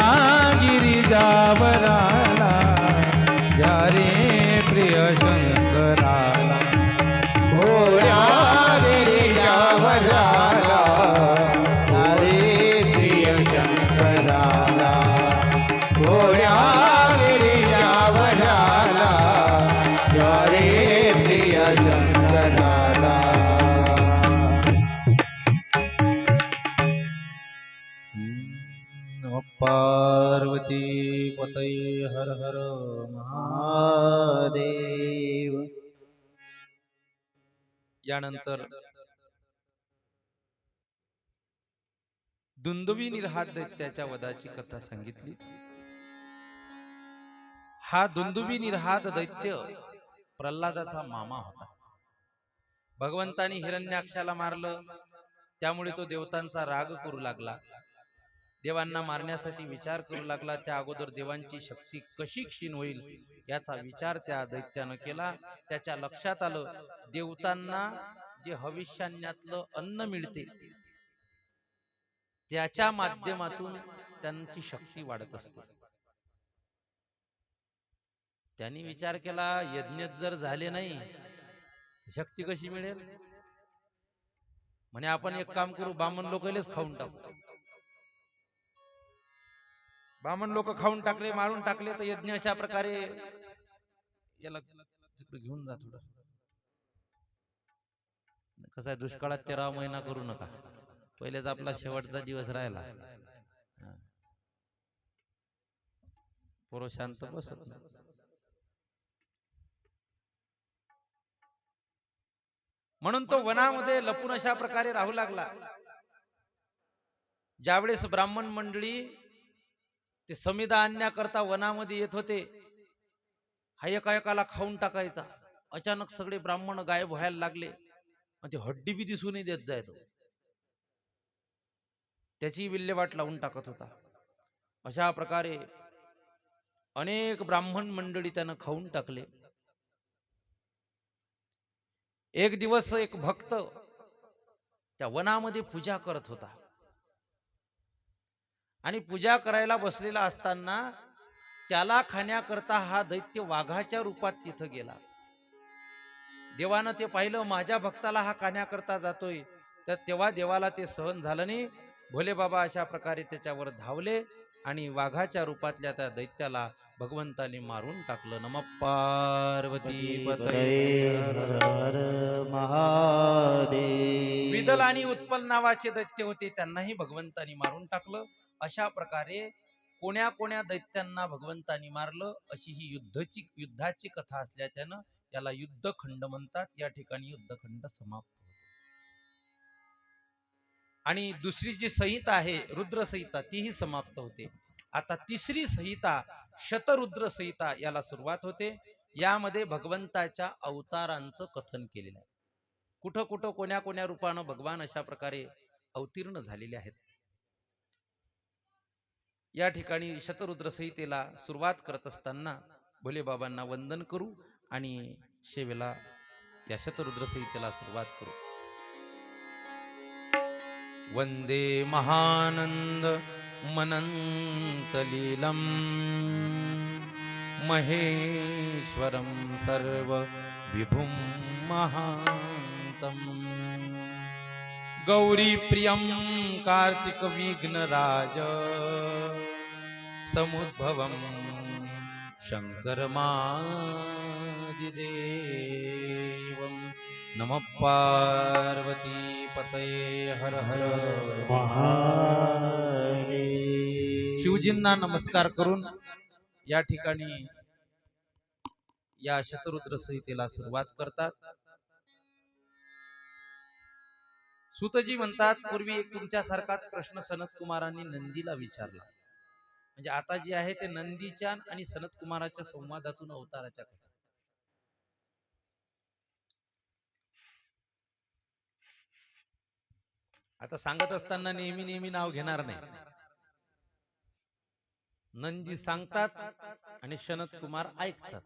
S1: गिरिजावराला ह्या रे प्रिय शंकराला
S2: घोड्या गिरीच्या वराला रे प्रिय शंकराला घोड्या गिरीच्या वराला रे प्रिय शंकराला
S1: पार्वती पतये हर हर महादेव. यानंतर दुंदुबी निर्हात दैत्याच्या वधाची कथा सांगितली. हा दुंदुबी निर्हात दैत्य प्रल्हादाचा मामा होता. भगवंतानी हिरण्याक्षाला मारलं, त्यामुळे तो देवतांचा राग करू लागला. देवांना मारण्यासाठी विचार करू लागला. त्या अगोदर देवांची शक्ती कशी क्षीण होईल याचा विचार त्या दैत्यानं केला. त्याच्या लक्षात आलं, देवतांना जे हविष्यान्नातलं अन्न मिळते त्याच्या माध्यमातून त्यांची शक्ती वाढत असते. त्यांनी विचार केला, यज्ञ जर झाले नाही शक्ती कशी मिळेल. म्हणे आपण एक काम करू, ब्राह्मण लोकांनाच खाऊन टाकू. ब्राह्मण लोक खाऊन टाकले, मारून टाकले, तर यज्ञ अशा प्रकारे याला तिकडे घेऊन जा. थोडं कसं आहे, दुष्काळात 13 महिना करू नका. पहिलेच आपला शेवटचा दिवस राहिला. पोरं शांत बसत नाही. म्हणून तो वनामध्ये लपून अशा प्रकारे राहू लागला. ज्यावेळेस ब्राह्मण मंडळी ते समिधा आणण्याकरता वनामध्ये येत होते, हा एका एकाला खाऊन टाकायचा. अचानक सगळे ब्राह्मण गायब व्हायला लागले. ते हड्डी बी दिसून देत जायचो. त्याची विल्हेवाट लावून टाकत होता. अशा प्रकारे अनेक ब्राह्मण मंडळी त्यानं खाऊन टाकले. एक दिवस एक भक्त त्या वनामध्ये पूजा करत होता आणि पूजा करायला बसलेला असताना त्याला खाण्याकरता हा दैत्य वाघाच्या रूपात तिथं गेला. देवानं ते पाहिलं, माझ्या भक्ताला हा खाण्याकरता जातोय. तर तेव्हा देवाला ते सहन झालं नाही. भोले बाबा अशा प्रकारे त्याच्यावर धावले आणि वाघाच्या रूपातल्या त्या दैत्याला भगवंताने मारून टाकलं. नमः पार्वती पतये हर हर.
S2: हर महादेव.
S1: विदल आणि उत्पल नावाचे दैत्य होते, त्यांनाही भगवंतानी मारून टाकलं. अशा प्रकारे कोण्या कोण्या दैत्यांना भगवंतानी मारलं, अशी ही युद्धाची कथा असल्याच्यानं याला युद्धखंड म्हणतात. या ठिकाणी युद्धखंड समाप्त होतो. आणि दुसरी जी संहिता आहे रुद्र संहिता, तीही समाप्त होते. आता तिसरी संहिता शतरुद्र संहिता याला सुरुवात होते. यामध्ये भगवंताच्या अवतारांचं कथन केलेलं आहे. कुठं कुठं कोण्या कोण्या रूपानं भगवान अशा प्रकारे अवतीर्ण झालेले आहेत. या ठिकाणी शतरुद्र संहितेला सुरुवात करत असताना भोले बाबांना वंदन करू आणि शेवेला या शतरुद्र संहितेला सुरुवात करू. वंदे महानंद मनंतलीलम महेश्वरम सर्व विभुम महांतम गौरी प्रियम कार्तिक विघ्नराज समुद्भवम शंकरमादिदेवम. नमः पार्वती पतये हर हर
S2: महादेव.
S1: शिवजींना नमस्कार करून या ठिकाणी या शतरुद्र संहितेला सुरुवात करतात. सूतजी म्हणतात, पूर्वी एक तुमच्यासारखाच प्रश्न सनत कुमारांनी नंदीला विचारला. म्हणजे आता जे आहे ते नंदीच्या आणि सनत कुमाराच्या संवादातून अवताराच्या कथा. आता सांगत असताना नेहमी नेहमी नाव घेणार नाही. नंदी सांगतात आणि सनत कुमार ऐकतात.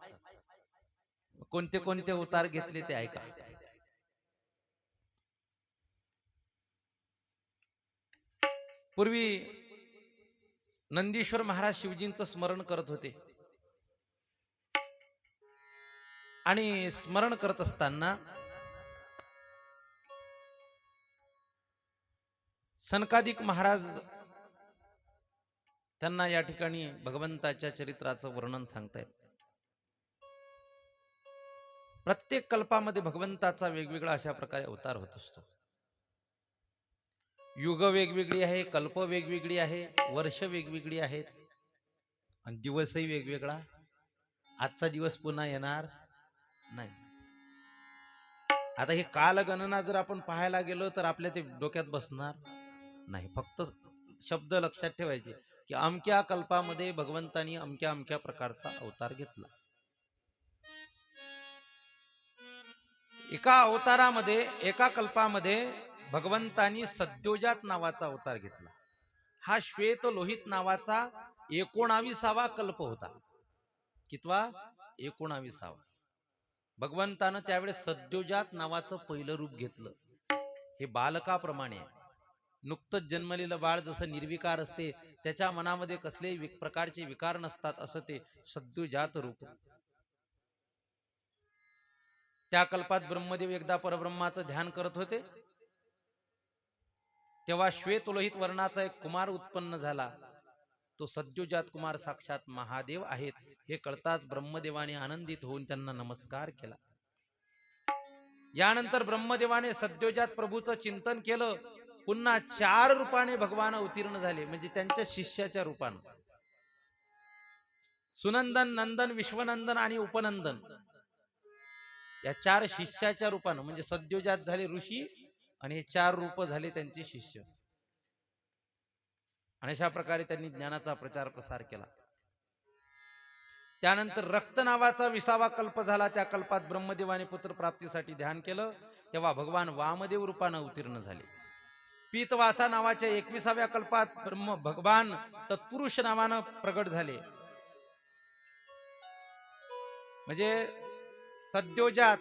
S1: कोणते कोणते अवतार घेतले ते ऐका. पूर्वी नंदीश्वर महाराज शिवजींचं स्मरण करत होते आणि स्मरण करत असताना सनकादिक महाराज त्यांना या ठिकाणी भगवंताच्या चरित्राचं वर्णन सांगतायत. प्रत्येक कल्पामध्ये भगवंताचा वेगवेगळा अशा प्रकारे अवतार होत असतो. युग वेगवेगळी आहे, कल्प वेगवेगळी आहे, वर्ष वेगवेगळी आहेत आणि दिवसही वेगवेगळा. आजचा दिवस पुन्हा येणार नाही. आता हे कालगणना जर आपण पाहायला गेलो तर आपल्या ते डोक्यात बसणार नाही. फक्त शब्द लक्षात ठेवायचे की अमक्या कल्पामध्ये भगवंतानी अमक्या अमक्या प्रकारचा अवतार घेतला. एका अवतारामध्ये एका कल्पामध्ये भगवंतानी सद्योजात नावाचा अवतार घेतला. हा श्वेत लोहित नावाचा 19वा कल्प होता. कितवा? 19वा. भगवंतानं त्यावेळेस सद्योजात नावाचं पहिलं रूप घेतलं. हे बालकाप्रमाणे आहे. नुकतंच जन्मलेलं बाळ जसं निर्विकार असते, त्याच्या मनामध्ये कसलेही प्रकारचे विकार नसतात, असं ते सद्योजात रूप. त्या कल्पात ब्रह्मदेव एकदा परब्रह्माचं ध्यान करत होते. तेव्हा श्वेत लोहित वर्णाचा एक कुमार उत्पन्न झाला. तो सद्योजात कुमार साक्षात महादेव आहेत हे कळताच ब्रह्मदेवाने आनंदित होऊन त्यांना नमस्कार केला. यानंतर ब्रह्मदेवाने सद्योजात प्रभूचं चिंतन केलं. पुन्हा 4 रूपाने भगवान अवतीर्ण झाले, म्हणजे त्यांच्या शिष्याच्या रूपानं. सुनंदन, नंदन, विश्वनंदन आणि उपनंदन या 4 शिष्याच्या रूपानं, म्हणजे सद्योजात झाले ऋषी आणि हे 4 रूप झाले त्यांचे शिष्य. आणि अशा प्रकारे त्यांनी ज्ञानाचा प्रचार प्रसार केला. त्यानंतर रक्त नावाचा 20वा कल्प झाला. त्या कल्पात ब्रह्मदेवाने पुत्र प्राप्तीसाठी ध्यान केलं. तेव्हा भगवान वामदेव रूपानं अवतीर्ण झाले. पीतवासा नावाच्या 21व्या कल्पात भगवान तत्पुरुष नावानं प्रगट झाले. म्हणजे सद्योजात,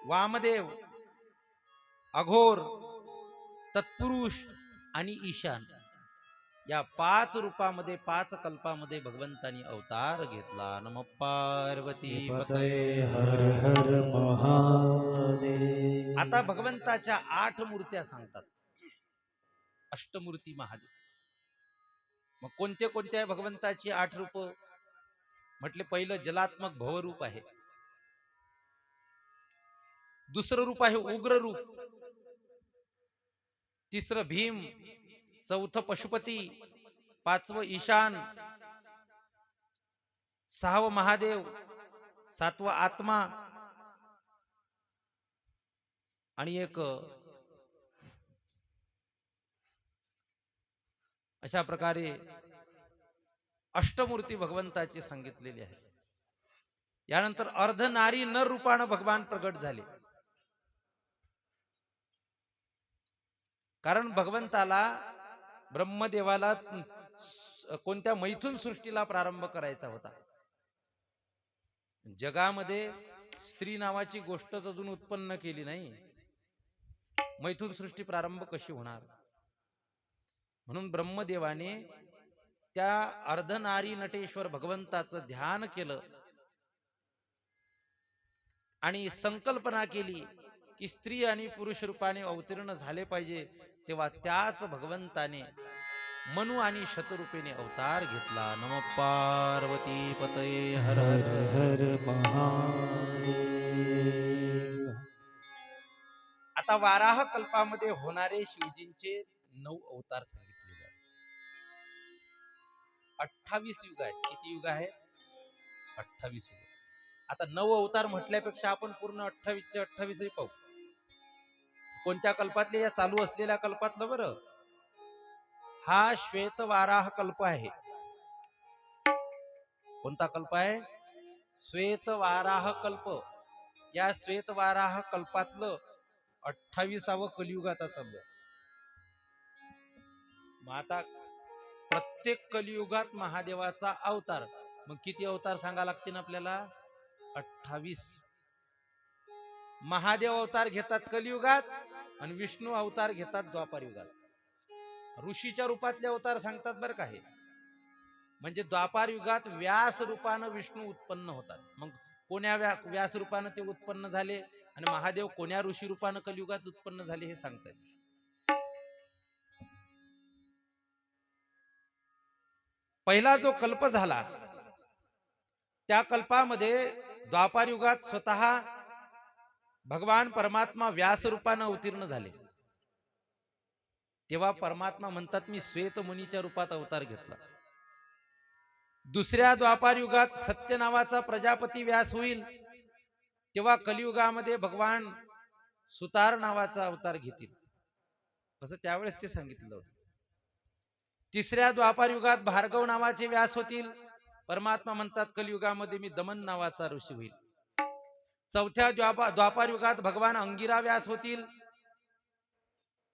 S1: वामदेव, अघोर, तत्पुरुष आणि ईशान या 5 रूपामध्ये 5 कल्पामध्ये भगवंतानी अवतार घेतला. नमः पार्वती पतये
S2: हर हर महादेव.
S1: आता भगवंताच्या 8 मूर्त्या सांगतात. अष्टमूर्ती महादेव. मग कोणते कोणते आहे भगवंताची 8 रूप? म्हटले पहिलं जलात्मक भवरूप आहे, दुसरं रूप आहे उग्र रूप, तिसरं भीम, चौथं पशुपती, पाचवं ईशान, सहावं महादेव, सातवं आत्मा, आणि एक अशा प्रकारे अष्टमूर्ती भगवंताची सांगितलेली आहे. यानंतर अर्धनारी नर रूपानं भगवान प्रगट झाले. कारण भगवंताला, ब्रह्मदेवाला कोणत्या मैथुन सृष्टीला प्रारंभ करायचा होता. जगामध्ये स्त्री नावाची गोष्टच अजून उत्पन्न केली नाही, मैथुन सृष्टी प्रारंभ कशी होणार? म्हणून ब्रह्मदेवाने त्या अर्धनारी नटेश्वर भगवंताचं ध्यान केलं आणि संकल्पना केली की स्त्री आणि पुरुष रूपाने अवतीर्ण झाले पाहिजे. तेव्हा त्याच भगवंताने मनु आणि शतरूपेने अवतार घेतला. नमः पार्वती पतये हर
S2: हर
S1: हर.
S2: हर महादेव.
S1: आता वाराह कल्पामध्ये होणारे शिवजींचे 9 अवतार सांगितलेले आहेत. 28 युग आहेत. किती युग आहेत? 28 युग. आता 9 अवतार म्हटल्यापेक्षा आपण पूर्ण 28चे 28 पाहू. कोणत्या कल्पातले? या चालू असलेल्या कल्पातलं. बरं, हा श्वेत वाराह कल्प आहे. कोणता कल्प आहे? श्वेत वाराह कल्प. या श्वेत वाराह कल्पातलं 28वा कलियुग आता चालू आहे. मग आता प्रत्येक कलियुगात महादेवाचा अवतार. मग किती अवतार सांगा लागतील आपल्याला? 28. महादेव अवतार घेतात कलियुगात आणि विष्णू अवतार घेतात द्वापार युगात. ऋषीच्या रूपातले अवतार सांगतात बरं का हे. म्हणजे द्वापार युगात व्यास रूपानं विष्णू उत्पन्न होतात. मग कोण्या व्यास रूपानं ते उत्पन्न झाले आणि महादेव कोण्या ऋषी रूपानं कलियुगात उत्पन्न झाले हे सांगतात. पहिला जो कल्प झाला त्या कल्पामध्ये द्वापार युगात स्वतः भगवान परमात्मा व्यास रूपानं अवतीर्ण झाले. तेव्हा परमात्मा म्हणतात मी श्वेत मुनीच्या रूपात अवतार घेतला. दुसऱ्या द्वापार युगात सत्य नावाचा प्रजापती व्यास होईल. तेव्हा कलियुगामध्ये भगवान सुतार नावाचा अवतार घेतील, असं त्यावेळेस ते सांगितलं होतं. तिसऱ्या द्वापार युगात भार्गव नावाचे व्यास होतील. परमात्मा म्हणतात कलियुगामध्ये मी दमन नावाचा ऋषी होईल. चौथ्या द्वापार युगात भगवान अंगिरा व्यास होतील.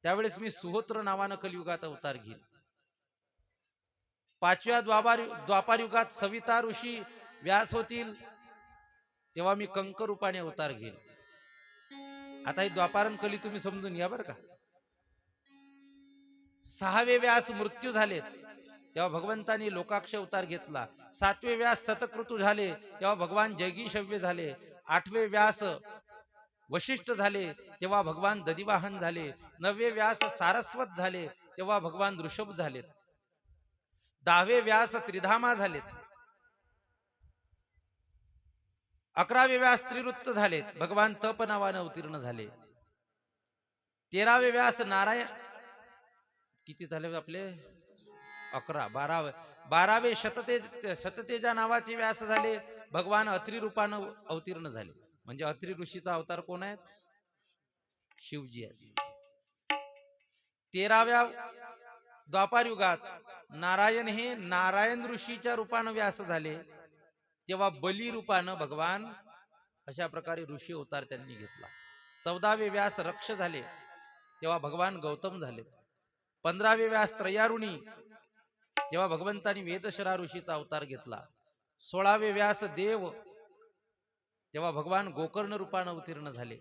S1: त्यावेळेस मी सुहोत्र नावानं कलियुगात अवतार घेईल. पाचव्या द्वापार युगात सविता ऋषी व्यास होतील. तेव्हा मी कंक रूपाने अवतार घेईल. आता ही द्वापारण कली तुम्ही समजून घ्या बरं का. सहावे व्यास मृत्यू झालेत, तेव्हा भगवंतांनी लोकाक्ष अवतार घेतला. सातवे व्यास शतक्रतू झाले, तेव्हा भगवान जैगीशव्य झाले. आठवे व्यास वशिष्ठ झाले, तेव्हा भगवान दधिवाहन झाले. नववे व्यास सारस्वत झाले, तेव्हा भगवान ऋषभ झालेत. दहावे व्यास त्रिधामा झालेत. 11वे व्यास त्रिवृत्त झालेत, भगवान तप नावाने अवतीर्ण झाले. 13वे व्यास नारायण. किती झाले आपले? 11. 12वे शततेजा नावाचे व्यास झाले, भगवान अत्रि रूपानं अवतीर्ण झाले. म्हणजे अत्रि ऋषीचा अवतार कोण आहे? शिवजी आहेत. 13व्या द्वापार युगात नारायण हे नारायण ऋषीच्या रूपानं व्यास झाले, तेव्हा बली रूपानं भगवान अशा प्रकारे ऋषी अवतार त्यांनी घेतला. 14वे व्यास रक्ष झाले, तेव्हा भगवान गौतम झाले. 15वे व्यास त्रयारुणी, तेव्हा भगवंतांनी वेदशरा ऋषीचा अवतार घेतला. 16वे व्यास देव, तेव्हा भगवान गोकर्ण रूपानं अवतीर्ण झाले.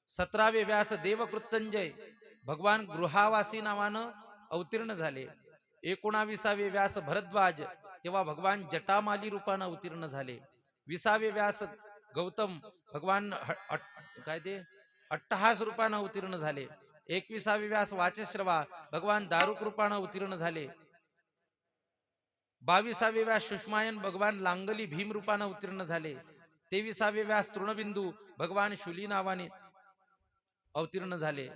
S1: 17वे व्यास देवकृत्यंजय, भगवान गृहावासी नावानं अवतीर्ण झाले. 19वे व्यास भरद्वाज, तेव्हा भगवान जटामाली रूपानं अवतीर्ण झाले. 20वे व्यास गौतम, भगवान अट्टहास रूपानं अवतीर्ण झाले. 21 व्यास वाचश्रवा भगवान दारुक रूपानं अवतीर्ण झाले. 22 व्यास सुषमायन भगवान लांगली भीम रूपानं अवतीर्ण झाले. 23 व्यास तृणबिंदू भगवान शुली नावाने अवतीर्ण झाले.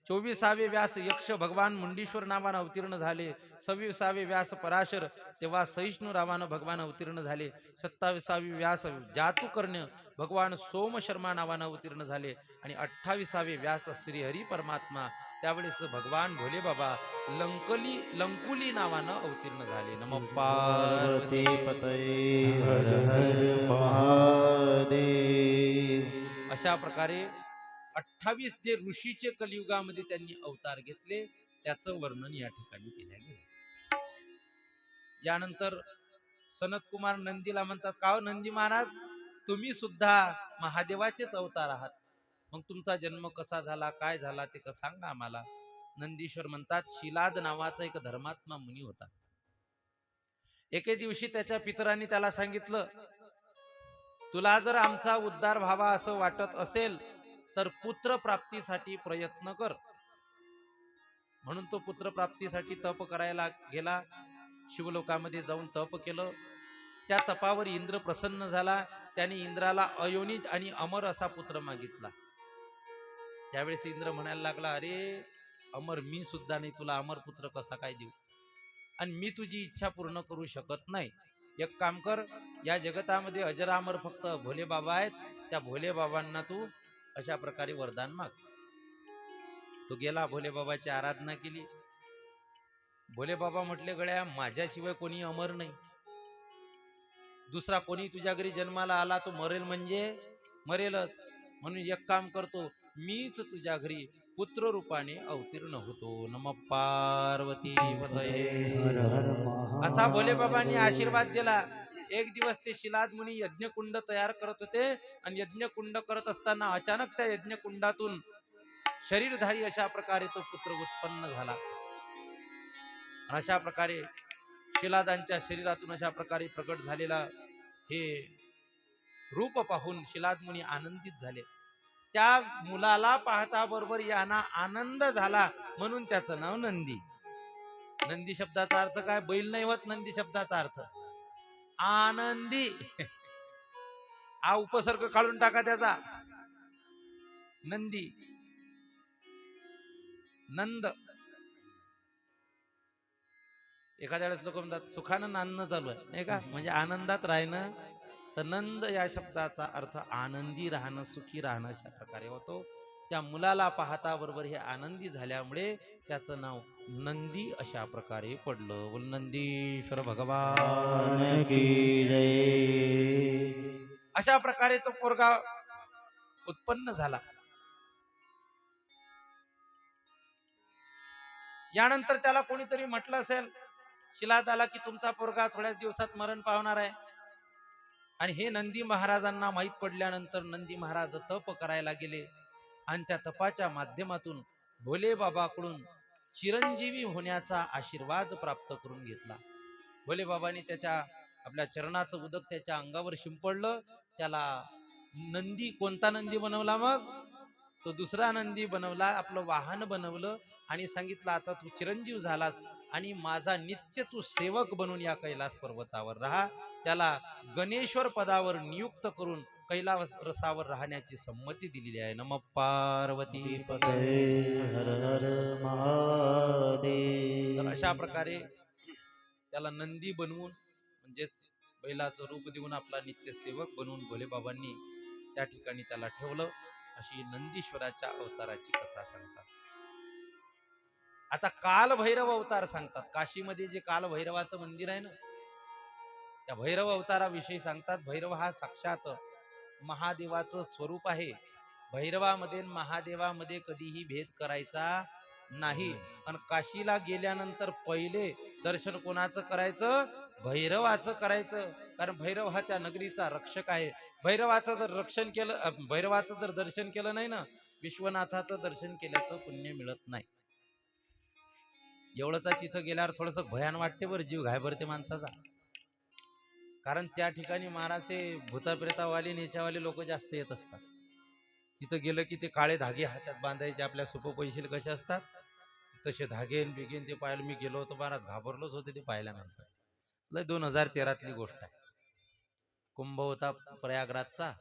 S1: 24 व्यास यक्ष भगवान मुंडीश्वर नावानं अवतीर्ण झाले. 26 व्यास पराशर तेव्हा सहिष्णू नावानं भगवान अवतीर्ण झाले. 27 व्यास जातुकर्ण्य भगवान सोम शर्मा नावानं अवतीर्ण झाले. आणि 28 व्यास श्रीहरी परमात्मा त्यावेळेस भगवान भोले बाबा लंकुली नावानं अवतीर्ण झाले. नमः पार्वती
S2: पतये हर हर महादेव.
S1: अशा प्रकारे 28 जे ऋषीचे कलियुगामध्ये त्यांनी अवतार घेतले त्याचं वर्णन या ठिकाणी केलं गेलं. यानंतर सनत कुमार नंदीला म्हणतात, का हो नंदी महाराज, तुम्ही सुद्धा महादेवाचेच अवतार आहात, मग तुमचा जन्म कसा झाला, काय झाला ते सांगा आम्हाला. नंदीश्वर म्हणतात, शिलाद नावाचा एक धर्मात्मा मुनी होता. एके दिवशी त्याच्या पितरांनी त्याला सांगितलं, तुला जर आमचा उद्धार व्हावा असं वाटत असेल तर पुत्र प्राप्तीसाठी प्रयत्न कर. म्हणून तो पुत्र प्राप्तीसाठी तप करायला गेला. शिवलोकामध्ये जाऊन तप केलं. त्या तपावर इंद्र प्रसन्न झाला. त्याने इंद्राला अयोनिज आणि अमर असा पुत्र मागितला. त्यावेळेस इंद्र म्हणायला लागला, अरे अमर मी सुद्धा नाही, तुला अमर पुत्र कसा काय देऊ, आणि मी तुझी इच्छा पूर्ण करू शकत नाही. एक काम कर, या जगतामध्ये अजरामर फक्त भोले बाबा आहेत, त्या भोले बाबांना तू अशा प्रकारे वरदान माग. तो गेला, भोले बाबाची आराधना केली. भोले बाबा म्हटले, गड्या माझ्याशिवाय कोणी अमर नाही, दुसरा कोणी तुझ्या घरी जन्माला आला तो मरेल म्हणजे मरेलच, म्हणून एक काम करतो, मीच तुझ्या घरी पुत्र रूपाने अवतीर्ण होतो. नमः पार्वती पतये. असा भोले बाबांनी आशीर्वाद दिला. एक दिवस ते शिलाद मुनी यज्ञकुंड तयार करत होते, आणि यज्ञकुंड करत असताना अचानक त्या यज्ञकुंडातून शरीरधारी अशा प्रकारे तो पुत्र उत्पन्न झाला. अशा प्रकारे शिलादांच्या शरीरातून अशा प्रकारे प्रकट झालेला हे रूप पाहून शिलाद मुनी आनंदित झाले. त्या मुलाला पाहता बरोबर यांना आनंद झाला, म्हणून त्याचं नाव नंदी. नंदी शब्दाचा अर्थ काय? बैल नाही होत नंदी शब्दाचा अर्थ आनंदी. हा उपसर्ग काढून टाका त्याचा. नंदी, नंद. एखाद्या वेळेस लोक म्हणतात सुखानं नांदणं चालू आहे, नाही का, म्हणजे आनंदात राहणं. तर नंद या शब्दाचा अर्थ आनंदी राहणं, सुखी राहणं अशा प्रकारे होतो. त्या मुलाला पाहता बरोबर हे आनंदी झाल्यामुळे त्याचं नाव नंदी अशा प्रकारे पडलं. बोल नंदीश्वर भगवान
S2: की जय.
S1: अशा प्रकारे तो पोरगा उत्पन्न झाला. यानंतर त्याला कोणीतरी म्हटलं असेल शिलादाला की तुमचा पोरगा थोड्याच दिवसात मरण पावणार आहे. आणि हे नंदी महाराजांना माहीत पडल्यानंतर नंदी महाराज तप करायला गेले, आणि त्या तपाच्या माध्यमातून भोले बाबाकडून चिरंजीवी होण्याचा आशीर्वाद प्राप्त करून घेतला. भोले बाबांनी त्याच्या आपल्या चरणाचं उदक त्याच्या अंगावर शिंपडलं. त्याला नंदी, कोणता नंदी बनवला? मग तो दुसरा नंदी बनवला, आपलं वाहन बनवलं, आणि सांगितलं आता तू चिरंजीव झालास आणि माझा नित्य तू सेवक बनून या कैलास पर्वतावर राहा. त्याला गणेश्वर पदावर नियुक्त करून कैलास रसावर राहण्याची संमती दिलेली आहे. नमः पार्वती
S2: पतये हर हर महादेव.
S1: तर अशा प्रकारे त्याला नंदी बनवून, म्हणजेच बैलाचं रूप देऊन आपला नित्य सेवक बनवून भोले बाबांनी त्या ठिकाणी त्याला ठेवलं. अशी नंदीश्वराच्या अवताराची कथा सांगतात. आता कालभैरव अवतार सांगतात. काशीमध्ये जे कालभैरवाचं मंदिर आहे ना, त्या भैरव अवताराविषयी सांगतात. भैरव हा साक्षात महादेवाचं स्वरूप आहे. भैरवामध्ये महादेवामध्ये कधीही भेद करायचा नाही. पण काशीला गेल्यानंतर पहिले दर्शन कोणाचं करायचं? भैरवाचं करायचं. कारण भैरव हा त्या नगरीचा रक्षक आहे. भैरवाचं जर रक्षण केलं, भैरवाचं जर दर्शन केलं नाही ना, विश्वनाथाचं दर्शन केल्याचं पुण्य मिळत नाही. एवढंच आहे, तिथं गेल्यावर थोडस भयान वाटते बरं, जीव घाबरते माणसाचा. कारण त्या ठिकाणी महाराज ते भूताप्रेतावाले नेच्यावाले लोक जास्त येत असतात. तिथं गेलं की ते काळे धागे हातात बांधायचे आपल्या सोपं पैसे कसे असतात तसे धागेन बिगेन ते पाहिलं. मी गेलो होतो बराच घाबरलोच होते ते पाहिल्यानंतर. लय 2013तली गोष्ट आहे. कुंभ होता प्रयागराजचा.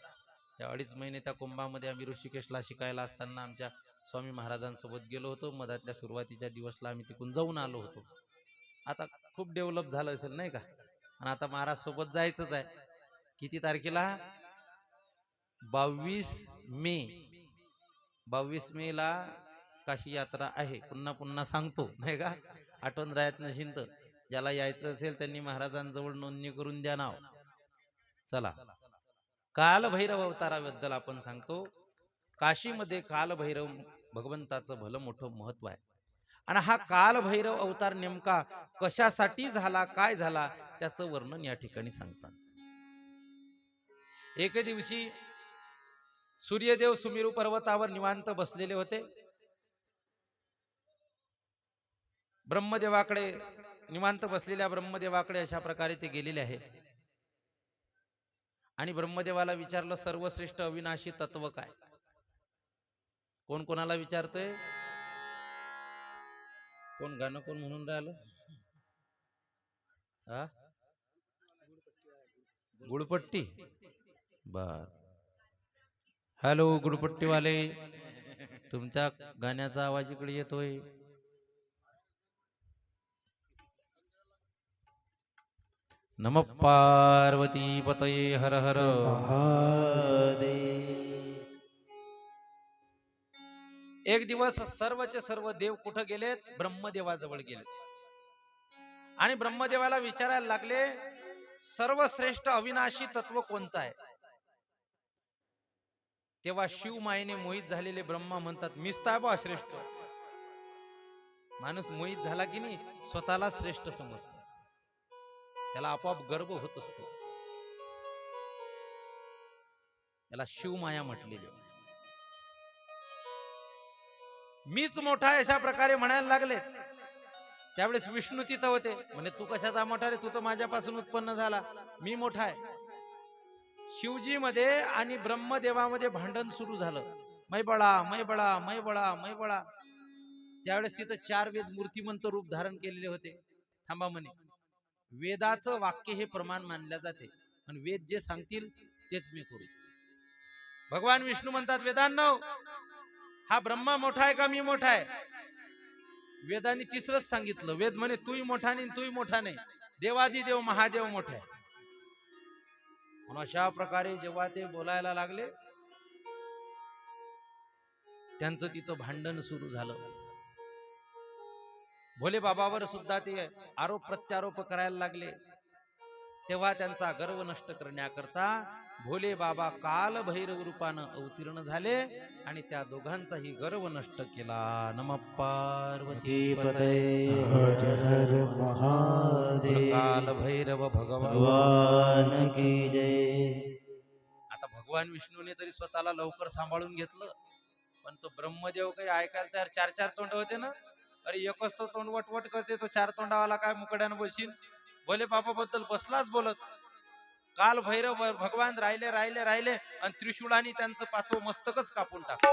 S1: त्या 2.5 महिने त्या कुंभामध्ये आम्ही ऋषिकेशला शिकायला असताना आमच्या स्वामी महाराजांसोबत गेलो होतो. मधातल्या सुरुवातीच्या दिवसला आम्ही तिकडून जाऊन आलो होतो. आता खूप डेव्हलप झालं असेल नाही का. आणि आता महाराज सोबत जायचंच आहे. किती तारखेला? 22 मे. 22 मे ला काशी यात्रा आहे. पुन्हा पुन्हा सांगतो नाही का, आठवण राहत नसेल तर. ज्याला यायचं असेल त्यांनी महाराजांजवळ नोंदणी करून द्या नाव. चला, कालभैरव अवताराबद्दल आपण सांगतो. काशीमध्ये कालभैरव भगवंताचं भलं मोठं महत्व आहे. आणि हा कालभैरव अवतार नेमका कशासाठी झाला, काय झाला, त्याचं वर्णन या ठिकाणी सांगतात. एक दिवशी सूर्यदेव सुमेरू पर्वतावर निवांत बसलेले होते. ब्रह्मदेवाकडे, निवांत बसलेल्या ब्रह्मदेवाकडे अशा प्रकारे ते गेलेले आहे. आणि ब्रह्मदेवाला विचारलं, सर्वश्रेष्ठ अविनाशी तत्व काय? कोण कोणाला विचारतोय? कोण गाणं कोण म्हणून राहिलं? हा, गुळपट्टी. बर, हॅलो गुळपट्टीवाले, तुमच्या गाण्याचा आवाज इकडे येतोय. नमः पार्वती पतये हर हर
S2: महादेव.
S1: एक दिवस सर्वचे सर्व देव कुठं गेलेत? ब्रह्मदेवाजवळ गेलेत. आणि ब्रह्मदेवाला विचारायला लागले, सर्वश्रेष्ठ अविनाशी तत्व कोणतं आहे? तेव्हा शिवमायेने मोहित झालेले ब्रह्मा म्हणतात, मीच तर बा श्रेष्ठ. माणूस मोहित झाला की नाही, स्वतःला श्रेष्ठ समजतो. त्याला आपोआप गर्व होत असतो. त्याला शिवमाया म्हटलेली. मीच मोठा आहे अशा प्रकारे म्हणायला लागले. त्यावेळेस विष्णू तिथं होते. म्हणे, तू कशाचा मोठा रे? तू तर माझ्यापासून उत्पन्न झाला, मी मोठा आहे. शिवजी मध्ये आणि ब्रह्मदेवामध्ये भांडण सुरू झालं. मै बळा, मै बळा, मै बळा, मै बळा. त्यावेळेस तिथं 4 वेद मूर्तिमंत रूप धारण केलेले होते. थांबा म्हणे, वेदाचं वाक्य हे प्रमाण मानल्या जाते आणि वेद जे सांगतील तेच मी करू. भगवान विष्णू म्हणतात, वेदांनो, हा ब्रह्मा मोठा आहे का मी मोठा आहे? वेदांनी तिसरंच सांगितलं. वेद म्हणे, तूही मोठा नाही, तूही मोठा नाही, देवादिदेव महादेव मोठा आहे. म्हणून अशा प्रकारे जेव्हा ते बोलायला लागले, त्यांचं तिथं भांडण सुरू झालं. भोले बाबावर सुद्धा ते आरोप प्रत्यारोप करायला लागले. तेव्हा त्यांचा गर्व नष्ट करण्याकरता भोले बाबा काल भैरव रूपानं अवतीर्ण झाले आणि त्या दोघांचाही गर्व नष्ट केला. नमः पार्वती
S2: पतये हर हर महादेव.
S1: काल भैरव
S2: भगवान की जय.
S1: आता भगवान विष्णूने तरी स्वतःला लवकर सांभाळून घेतलं, पण तो ब्रह्मदेव काही ऐकायला तयार. 4 तोंड होते ना. अरे एकच तो तोंड वटवट करते, तो 4 तोंडावाला काय मुकड्यानं बसीन? भोले बाबा बद्दल बसलाच बोलत. काल भैरव भगवान राहिले राहिले राहिले आणि त्रिशूळाने त्यांचं 5वं मस्तकच कापून टाकलं.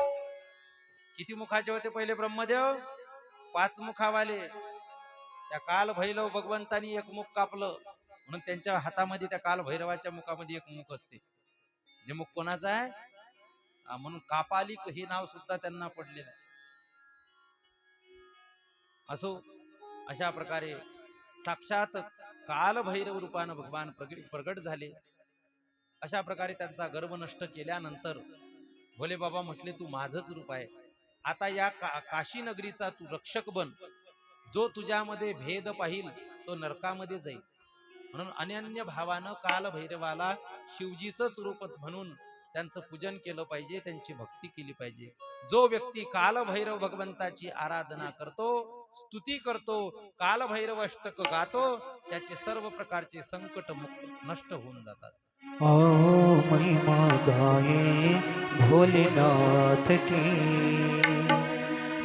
S1: किती मुखाचे होते पहिले ब्रह्मदेव? 5 मुखावाले. त्या काल भैरव भगवंतानी 1 मुख कापलं, म्हणून त्यांच्या हातामध्ये, त्या काल भैरवाच्या मुखामध्ये 1 मुख असते. जे मुख कोणाचं आहे? म्हणून कापालिक हे नाव सुद्धा त्यांना पडलेलं आहे. असो, अशा प्रकारे साक्षात काल भैरव रूपानं भगवान प्रगट झाले. अशा प्रकारे त्यांचा गर्व नष्ट केल्यानंतर भोले बाबा म्हटले, तू माझंच रूप आहे, आता या काशी नगरीचा तू रक्षक बन. जो तुझ्यामध्ये भेद पाहिल तो नरकामध्ये जाईल. म्हणून अनन्य भावानं काल भैरवाला शिवजीचंच रूप म्हणून त्यांचं पूजन केलं पाहिजे, त्यांची भक्ती केली पाहिजे. जो व्यक्ती काल भैरव भगवंताची आराधना करतो, स्तुती करतो, काल भैरव अष्टक गातो, त्याचे सर्व प्रकारचे संकट नष्ट होऊन जातात.
S2: आओ महिमा गाए भोलेनाथ की,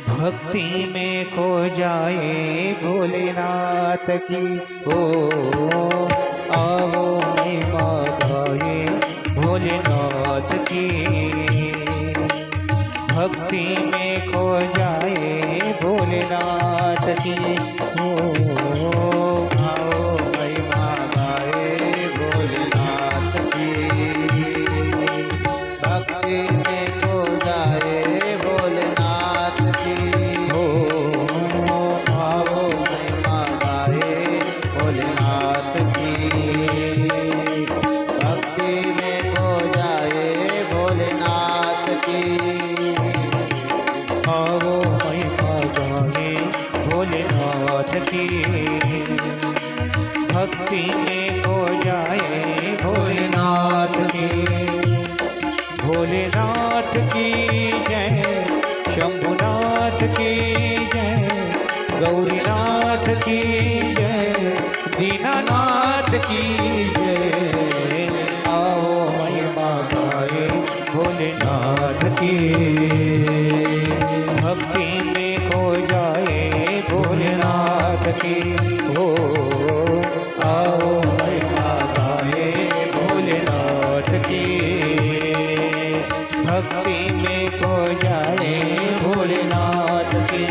S2: भक्ति में खो जाए भोलेनाथ की. ओ आओ महिमा गाए भोलेनाथ की. भक्ति में खो जाए भोलेनाथ की हो आओ महिमा गाए भोलेनाथ की
S3: भक्ति में खो जाए भोलेनाथ की
S2: हो
S3: आओ महिमा गाए भोलेनाथ की भक्ति में खो जाए भोलेनाथ की
S2: आओ महिमा गाए भोलेनाथ की भक्ति में खो जाए भोलेनाथ की भोलेनाथ की जय शंभुनाथ की जय गौरीनाथ की जय दीनानाथ की जय आओ महिमा गाए भोलेनाथ की भक्ति में खो जाए भोलेनाथ की हो आओ महिमा गाए भोलेनाथ की भक्ति में खो जाए भोलेनाथ की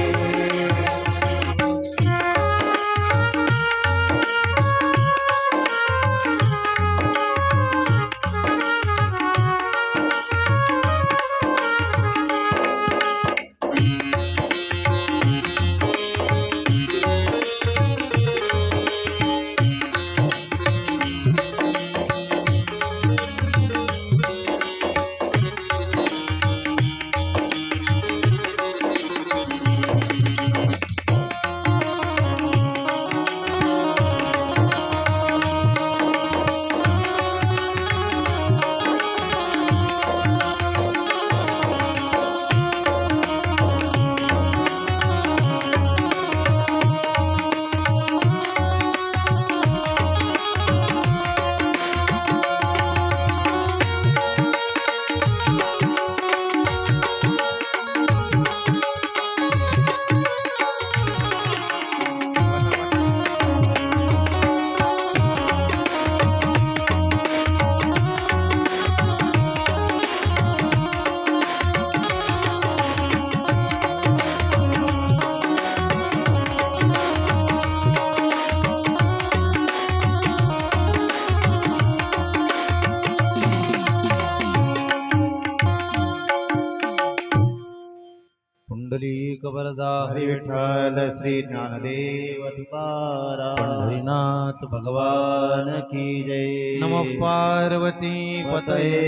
S1: पुंडलिक वरदा
S2: हरी विठ्ठल श्री ज्ञानदेव तुकाराम
S1: पंढरीनाथ भगवान
S3: की जय
S1: नमो पार्वती पतये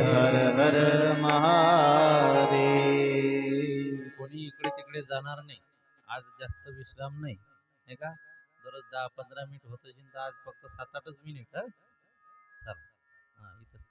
S3: हर हर महादेव
S1: कोणी इकडे तिकडे जाणार नाही. आज जास्त विश्राम नाही, नाही का? दररोज 10-15 मिनिट होत असेल तर आज फक्त 7-8 मिनिट. चला, इथंच